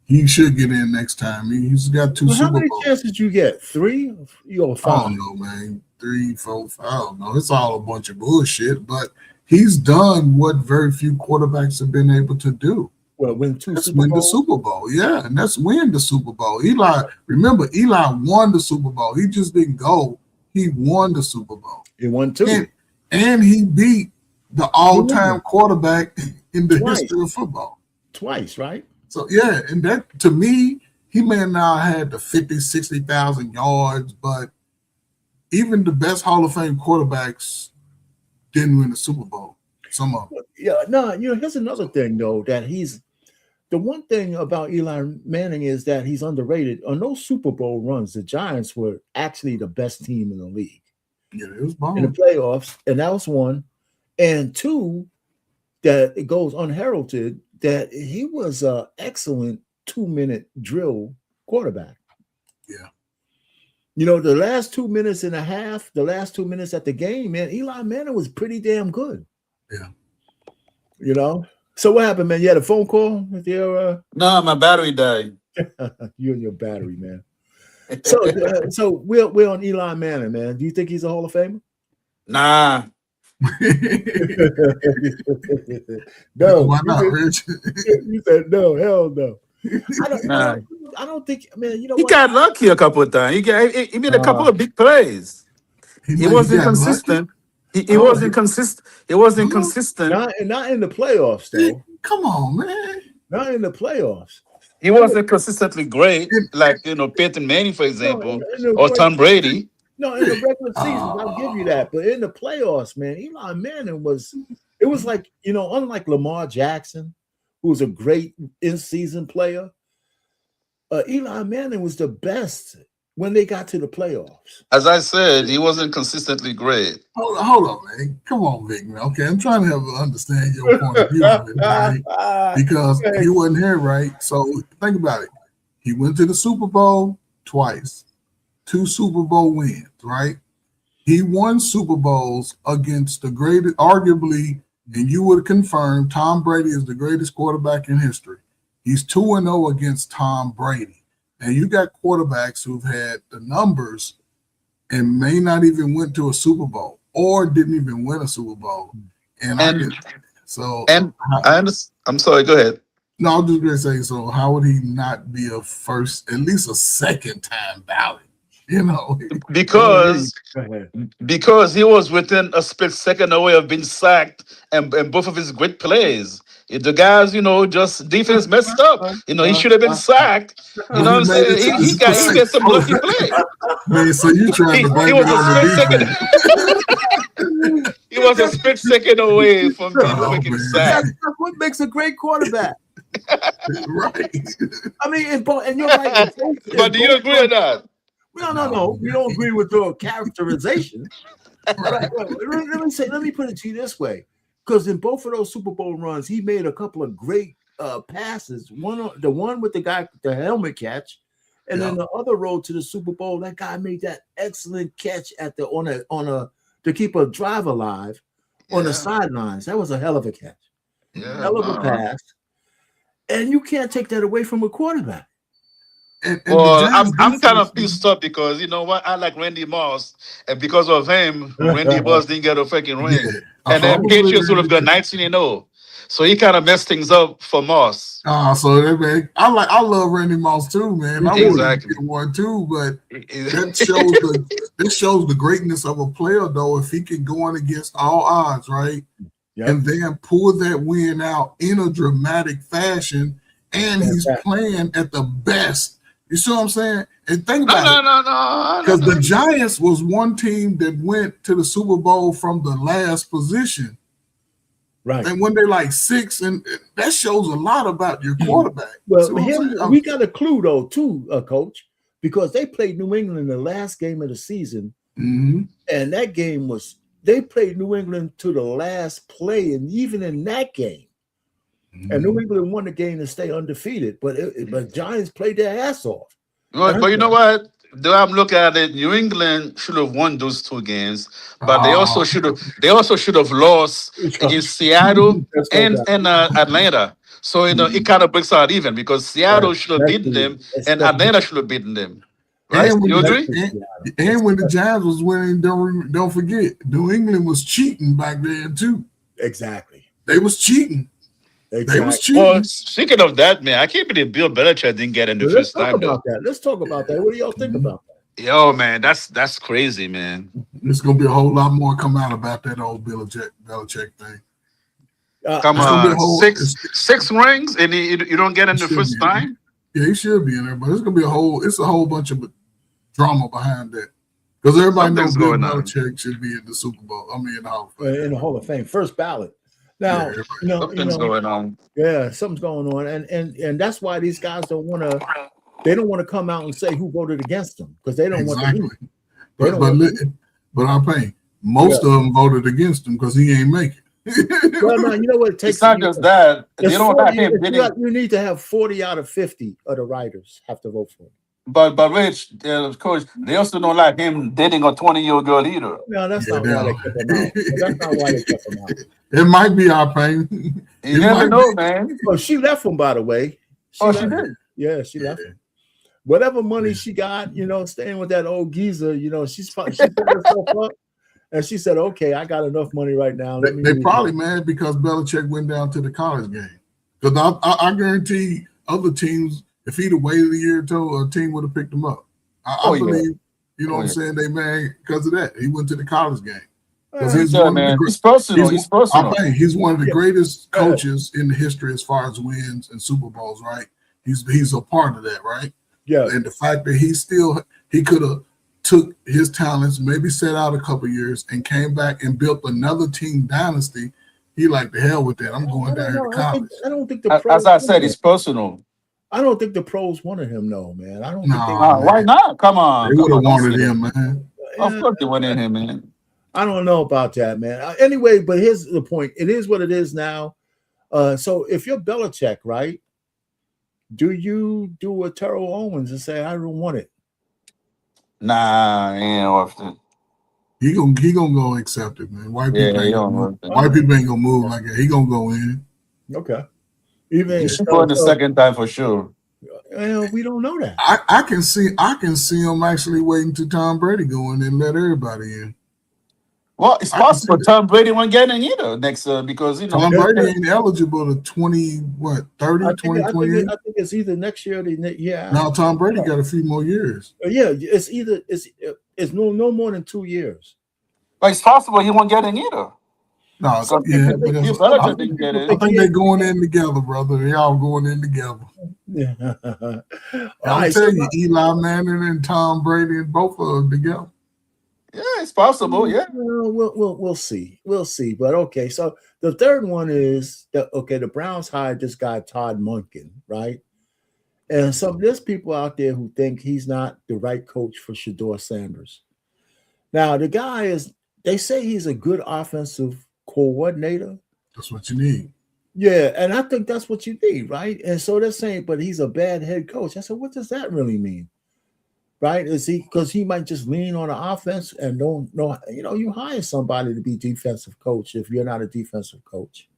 He should get in next time. He's got two Super Bowls. How many chances you get? 3 or 5? I don't know, man. 3, 4, 5. I don't know. It's all a bunch of bullshit. But he's done what very few quarterbacks have been able to do. Well, win the Super Bowl. Yeah, and that's win the Super Bowl. Eli won the Super Bowl. He just didn't go. He won the Super Bowl. He won 2. And he beat the all-time quarterback in the history of football. Twice, right? So, yeah, and that, to me, he may have now had the 50, 60,000 yards, but even the best Hall of Fame quarterbacks didn't win the Super Bowl. Some of them. Yeah, no, here's another thing, though, that the one thing about Eli Manning is that he's underrated. On those Super Bowl runs, the Giants were actually the best team in the league. Yeah, it was bomb. In the playoffs, and that was 1. And 2, that it goes unheralded, that he was an excellent 2-minute drill quarterback. Yeah. The last 2 minutes and a half, the last 2 minutes at the game, man, Eli Manning was pretty damn good. Yeah. So what happened, man? You had a phone call with your No, my battery died. You and your battery, man. So we're on Eli Manning, man. Do you think he's a Hall of Famer? Nah. No. Why not, Rich? You said no, hell no. I don't think, man. You know he what? got lucky a couple of times. He made a couple of big plays. He wasn't consistent. He wasn't consistent. He wasn't consistent. Not in the playoffs, though. Come on, man. Not in the playoffs. He wasn't consistently great, like Peyton Manning, for example, or Tom Brady. No, in the regular season, I'll give you that. But in the playoffs, man, Eli Manning was like, unlike Lamar Jackson, who was a great in-season player, Eli Manning was the best when they got to the playoffs. As I said, he wasn't consistently great. Hold on, man. Come on, Vic, man. Okay, I'm trying to understand your point of view of it, right? Because you wasn't here, right? So think about it. He went to the Super Bowl twice. 2 Super Bowl wins, right? He won Super Bowls against the greatest, arguably, and you would confirm Tom Brady is the greatest quarterback in history. He's 2-0 against Tom Brady. And you got quarterbacks who've had the numbers and may not even went to a Super Bowl or didn't even win a Super Bowl. I'm sorry, go ahead. No, I'm just gonna say, so how would he not be a first, at least a second time ballot? Because he was within a split second away of being sacked, and both of his great plays. If the guys, just defense messed up, he should have been sacked. You know what I'm saying? He got some lucky play. Man, so you trying to blame second. He was a split second away from being sacked. That's what makes a great quarterback. Right. I mean, and you're right. But do you agree or not? No. We don't agree with your characterization. Let me put it to you this way. Because in both of those Super Bowl runs, he made a couple of great passes. The one with the helmet catch, and then the other road to the Super Bowl, that guy made that excellent catch to keep a drive alive on the sidelines. That was a hell of a catch. Hell of a pass. And you can't take that away from a quarterback. And Well, the Giants I'm kind of defense- pissed off because you know what? I like Randy Moss, and because of him, Randy Moss didn't get a freaking ring. Yeah. And then Patriots would have got 19-0. So he kind of messed things up for Moss. So that man, I love Randy Moss too, man. I would Exactly. get one too, but that shows the greatness of a player though. If he can go in against all odds, right? Yep. And then pull that win out in a dramatic fashion, and he's playing at the best. You see what I'm saying? And think about it. No. Because the Giants was one team that went to the Super Bowl from the last position. Right. And when they're like 6, and that shows a lot about your quarterback. Well, See what I'm saying? we got a clue though, too, Coach, because they played New England in the last game of the season, Mhm. and that game was they played New England to the last play, and even in that game, and New England won the game to stay undefeated. But Giants played their ass off. But you know what? Though I'm looking at it, New England should have won those 2 games, but they also should have lost against Seattle and Atlanta. So you know it kind of breaks out even because Seattle should have beaten them and Atlanta should have beaten them. Right? And when You agree? And when the Giants was winning, don't forget, New England was cheating back then too. Exactly. They was cheating. They was cheating. Well, speaking of that, man, I can't believe Bill Belichick didn't get in the Let's first talk time though. about that. Let's talk about that. What do y'all think about that? Yo, man, that's crazy, man. There's gonna be a whole lot more come out about that old Belichick thing. Come it's gonna be a on, whole- six rings and you don't get in the Should first be. time. Yeah, he should be in there, but it's gonna be a whole bunch of drama behind that. Because everybody knows Something's Bill going on. Belichick should be in the Super Bowl. I mean, in the Hall of Fame. In the Hall of Fame, first ballot. Now, Yeah, Something's going on. yeah, something's going on, and that's why these guys don't want to. They don't want to come out and say who voted against them because they don't want to. Exactly. They don't want But I'm paying. Most of them voted against him because he ain't make it. Well, no, you know what it takes. It's not just that. They It's don't 40 have him. you need to have 40 out of 50 of the writers have to vote for him. But Rich, of course, they also don't like him dating a 20-year girl either. No, that's Yeah, not why they kept him out. That's not why they kept him out. It might be our pain. You never know, man. Oh, she left him, by the way. She left did. him. Yeah, she left him. Whatever money she got, staying with that old geezer, she put herself up, and she said, "Okay, I got enough money right now." They probably mad because Belichick went down to the college game. Because I guarantee other teams, if he'd have waited a year or two, a team would have picked him up. I believe, what I'm saying, they mad because of that. He went to the college game. He's Yeah, man. It's personal. He's personal. He's one of the greatest coaches in the history as far as wins and Super Bowls, right? He's a part of that, right? Yeah. And the fact that he could have took his talents, maybe set out a couple years and came back and built another team dynasty. He like the hell with that. I'm going down here to college. I don't think the pros As I said, it's personal. I don't think the pros wanted him, no, man. I don't think they Why not? Come on. They would have Come on, wanted don't say him, that. man. Of course they wanted him, man. I don't know about that, man. Anyway, but here's the point. It is what it is now. So if you're Belichick, right, do you do a Terrell Owens and say, I don't want it? Nah, ain't often. He gonna go accept it, man. White people Yeah, ain't he gonna don't move. want that. White people ain't gonna move like that. He gonna go in. Okay. Even He should go in the second time for sure. we don't know that. I can see him actually waiting till Tom Brady go in and let everybody in. Well, it's possible Tom Brady won't get in either next because Tom Brady ain't eligible to 30, I 2028. think it's either next year or the year. Now Tom Brady got a few more years. Yeah, it's no more than 2 years. But it's possible he won't get in either. No, Some yeah, people but think I Belichick didn't get in. think they're going in together, brother. They all going in together. Yeah. I'm telling you, Eli Manning and Tom Brady and both of them together. Yeah, it's possible. Yeah. We'll see. We'll see. But okay, so the third one is the Browns hired this guy Todd Monken, right? And there's people out there who think he's not the right coach for Shedeur Sanders. Now the guy they say he's a good offensive coordinator. That's what you need. Yeah, and I think that's what you need, right? And so they're saying, but he's a bad head coach. I said, what does that really mean? Right? Is he because he might just lean on the offense and don't know, you hire somebody to be defensive coach if you're not a defensive coach.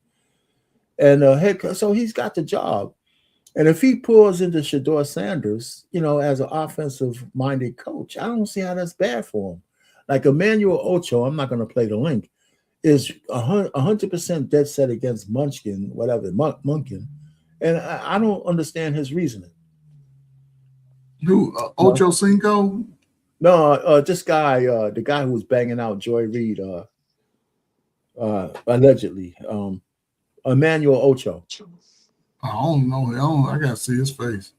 And head coach, so he's got the job. And if he pours into Shedeur Sanders, as an offensive-minded coach, I don't see how that's bad for him. Like Emmanuel Ocho, I'm not going to play the link, is 100% dead set against Munchkin, Munkin, and I don't understand his reasoning. Who, Ocho Cinco? No, this guy, the guy who was banging out Joy Reid, allegedly, Emmanuel Ocho. I don't know. I gotta see his face,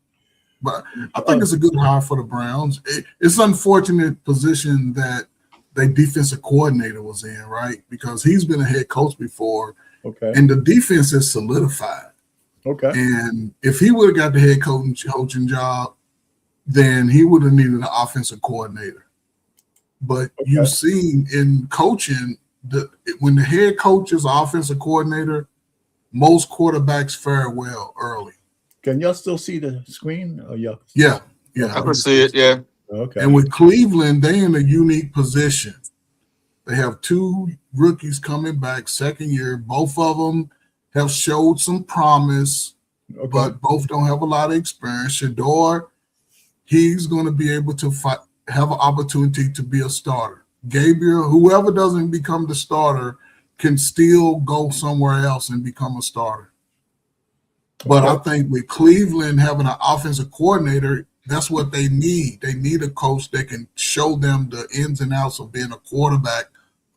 but I think it's a good hire for the Browns. It's an unfortunate position that their defensive coordinator was in, right? Because he's been a head coach before, okay, and the defense is solidified. Okay, and if he would have got the head coaching job, then he would have needed an offensive coordinator. But you've seen in coaching when the head coach is an offensive coordinator, most quarterbacks fare well early. Can y'all still see the screen? Or y'all? Yeah. I can see it. Yeah. Okay. And with Cleveland, they're in a unique position. They have two rookies coming back second year. Both of them have showed some promise, but both don't have a lot of experience. Shedeur, he's going to be able to have an opportunity to be a starter. Gabriel, whoever doesn't become the starter, can still go somewhere else and become a starter. But I think with Cleveland having an offensive coordinator, that's what they need. They need a coach that can show them the ins and outs of being a quarterback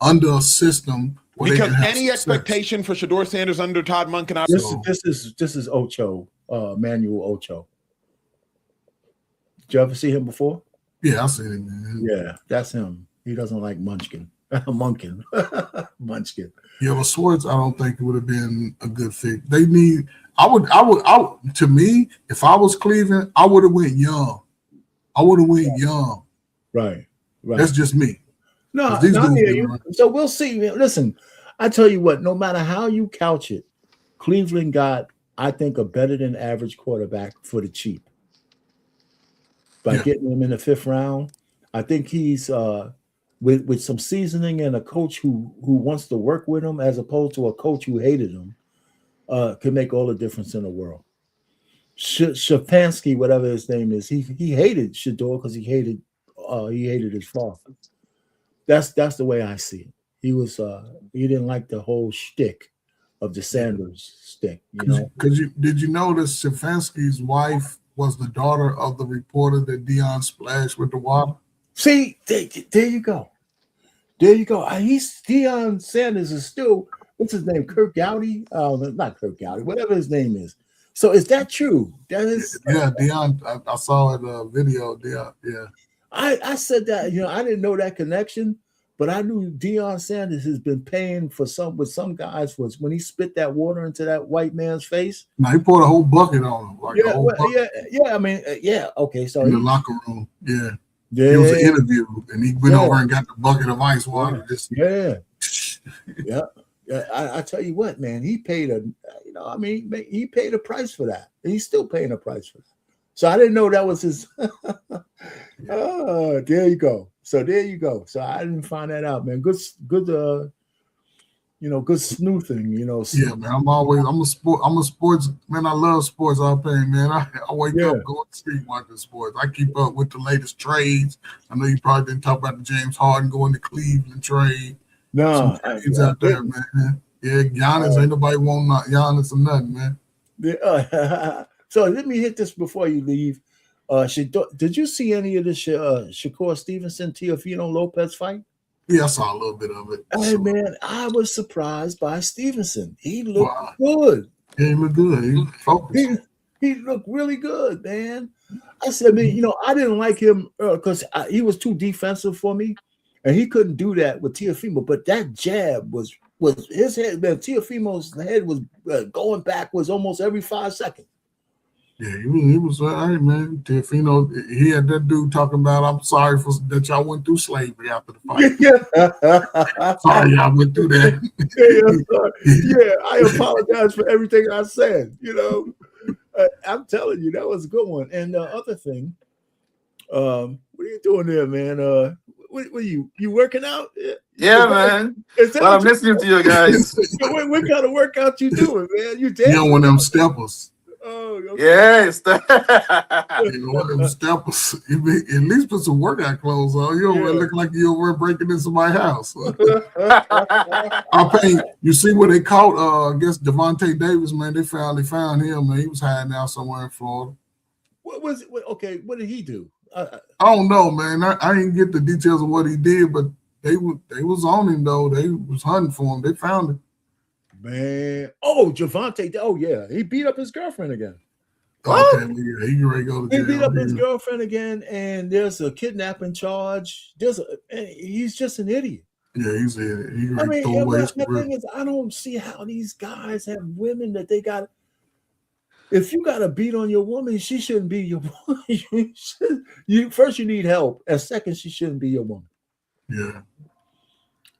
under a system. Because any expectation for Shedeur Sanders under Todd Monken, this is Ocho, Manuel Ocho. Did you ever see him before? Yeah, I seen him, man. Yeah, that's him. He doesn't like Munchkin. Munchkin. Yeah, but Schwartz, I don't think it would have been a good fit. They need. I would. To me, if I was Cleveland, I would have went young. Right. That's just me. No, I hear you. So we'll see. Listen, I tell you what. No matter how you couch it, Cleveland got, I think, a better than average quarterback for the cheap. By getting him in the 5th round, I think he's with some seasoning and a coach who wants to work with him as opposed to a coach who hated him, can make all the difference in the world. Shapansky, whatever his name is, he hated Shedeur because he hated his father. That's the way I see it. He didn't like the whole shtick of the Sanders stick. Did you notice Shapansky's wife was the daughter of the reporter that Deion splashed with the water? See, there you go. Deion Sanders is still, what's his name? Kirk Gowdy? Not Kirk Gowdy, whatever his name is. So is that true? That is. Yeah, Deion. I saw it video. Yeah. I said that. I didn't know that connection, but I knew Deion Sanders has been paying with some guys when he spit that water into that white man's face. No, he poured a whole bucket on him. I mean, okay. So in the locker room, yeah. It was an interview, and he went over and got the bucket of ice water. I tell you what, man, he paid he paid a price for that. And he's still paying a price for that. So I didn't know that was his. Oh, there you go. So there you go. So I didn't find that out, man. Good sleuthing. Yeah, man. I'm a sports man. I love sports. I wake up, go to sleep watching sports. I keep up with the latest trades. I know you probably didn't talk about the James Harden going to Cleveland trade. No, it's out there, man. Yeah, Giannis ain't nobody want Giannis or nothing, man. Yeah. So let me hit this before you leave. Did you see any of the Shakur Stevenson Teofimo Lopez fight? Yeah, I saw a little bit of it. Hey, man, I was surprised by Stevenson. He looked good. Yeah, he looked good. He was focused. He looked really good, man. I said, I didn't like him because he was too defensive for me, and he couldn't do that with Teofimo. But that jab was his head. Man, Teofimo's head was going backwards almost every 5 seconds. Yeah, he was all right, man. Teofimo, he had that dude talking about, I'm sorry that y'all went through slavery after the fight. Sorry y'all went through that. I apologize for everything I said. I'm telling you, that was a good one. And the other thing, what are you doing there, man? What are you working out? Yeah, man. I'm listening to you guys. What kind of workout you doing, man? You one of them steppers. Oh, okay. Yes. You know, one of them steppers. At least put some workout clothes on. You don't look like you over breaking into somebody's house. You see what they caught? I guess Devontae Davis, man. They finally found him, man. He was hiding out somewhere in Florida. What was it? Okay, what did he do? I don't know, man. I didn't get the details of what he did, but they was on him though. They was hunting for him. They found him. Man, Javante. Oh yeah, he beat up his girlfriend again. Okay, yeah, he ready to go to jail. He beat up his girlfriend again, and there's a kidnapping charge. He's just an idiot. Yeah, he's an idiot. He I mean, throw away his my career. thing is, I don't see how these guys have women that they got. If you got to beat on your woman, she shouldn't be your woman. First, you need help, and second, she shouldn't be your woman. Yeah.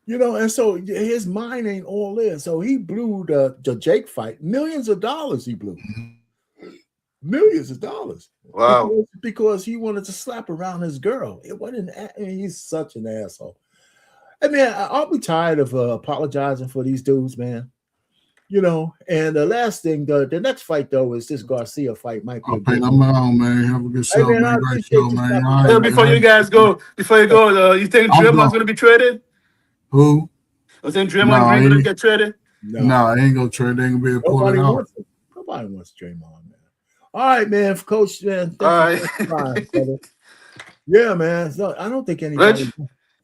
You know, and so his mind ain't all there. So he blew the Jake fight. Millions of dollars he blew. Millions of dollars. Wow. Because he wanted to slap around his girl. It wasn't. He's such an asshole. I mean, I'll be tired of apologizing for these dudes, man. You know, and the last thing, the next fight though is this Garcia fight. Might be. I'm out, man. Have a good show, Hey, man, man. I Great appreciate show, you man. stopping All by. right, Before you go, you think Draymond's gonna be traded? Who? You think Draymond Green gonna get traded? No, I ain't gonna trade. They ain't gonna be able to pull it out. Nobody wants Draymond, man. All right, man, Coach, man. All right. Yeah, man. No, I don't think anybody. Rich?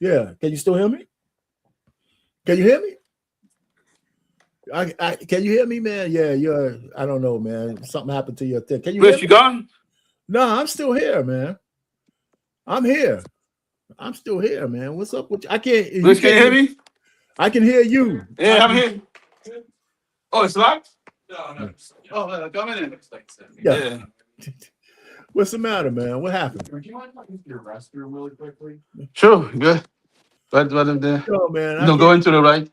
Yeah, can you still hear me? Can you hear me? Can you hear me, man? Yeah, I don't know, man. Something happened to your thing. Can you? Rich, you gone? No, I'm still here, man. I'm here. I'm still here, man. What's up with you? I can't. Rich, can you hear me? I can hear you. Yeah, I'm here. Oh, it's locked? No. Oh, come in. Yeah. What's the matter, man? What happened? Do you mind using your restroom really quickly? Sure, good. Right there. No, man. No, go into the right.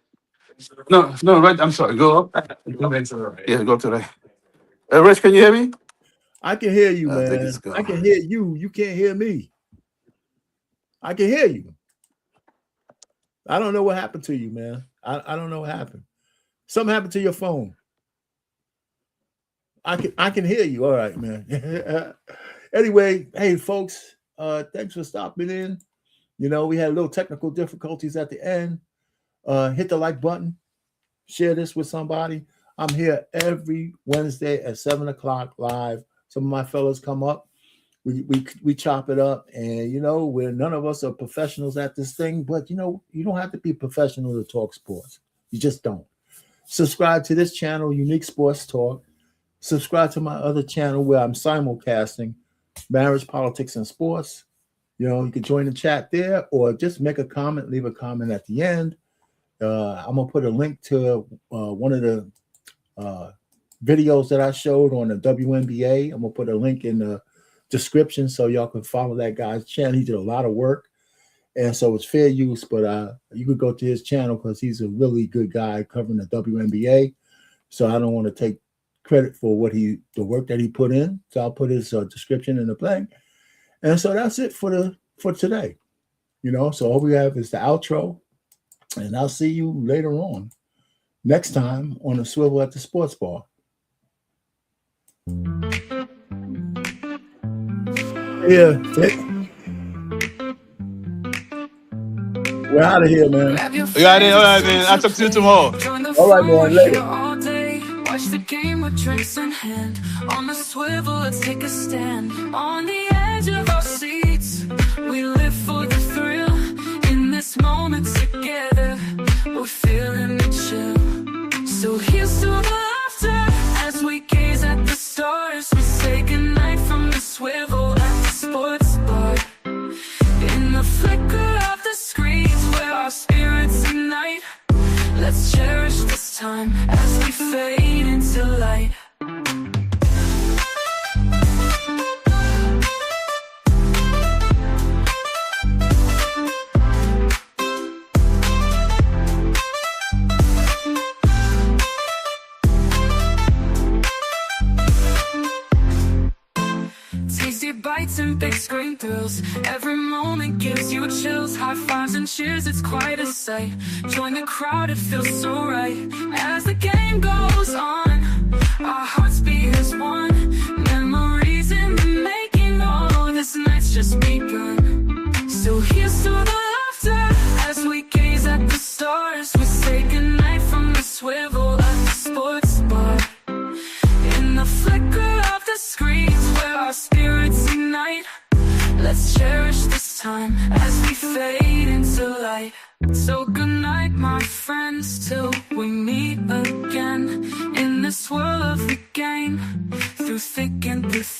No, right. I'm sorry. Go up. Go into the right. Yeah, go to the right. Rich, can you hear me? I can hear you, I think man. it's good. I can hear you. You can't hear me. I can hear you. I don't know what happened to you, man. I don't know what happened. Something happened to your phone. I can hear you. All right, man. Anyway, hey folks, thanks for stopping in. You know, we had a little technical difficulties at the end. Hit the like button, share this with somebody. I'm here every Wednesday at 7:00 live. Some of my fellows come up. We chop it up, and you know, none of us are professionals at this thing, but you know, you don't have to be professional to talk sports. You just don't. Subscribe to this channel, Unique Sports Talk. Subscribe to my other channel where I'm simulcasting marriage, politics, and sports. You know, you can join the chat there, or just make a comment, leave a comment at the end. I'm gonna put a link to one of the videos that I showed on the WNBA. I'm gonna put a link in the description so y'all can follow that guy's channel. He did a lot of work, and so it's fair use. But you could go to his channel because he's a really good guy covering the WNBA. So I don't want to take credit for the work that he put in. So I'll put his description in the thing. And so that's it for today. You know, so all we have is the outro, and I'll see you later on next time on the Swivel at the Sports Bar. Yeah, we're out of here, man. You got it? All right, man. I'll talk to you tomorrow. All right, man. Later. All day, watch the game with drinks in hand. On the swivel, let's take a stand. On the edge of our seats, we live for the thrill. In this moment together, we're feeling the chill. So here's to the laughter as we gaze at the stars. We say goodnight from the swivel at the sports bar. In the flicker of the screens where our spirits ignite, let's cherish this time as we fade into light. Tasty bites and big screen thrills. Every moment gives you chills. High fives and cheers, it's quite a sight. Join the crowd, it feels so right. As the game goes on, our hearts beat as one. So good night, my friends, till we meet again in this world of the game, through thick and through thin.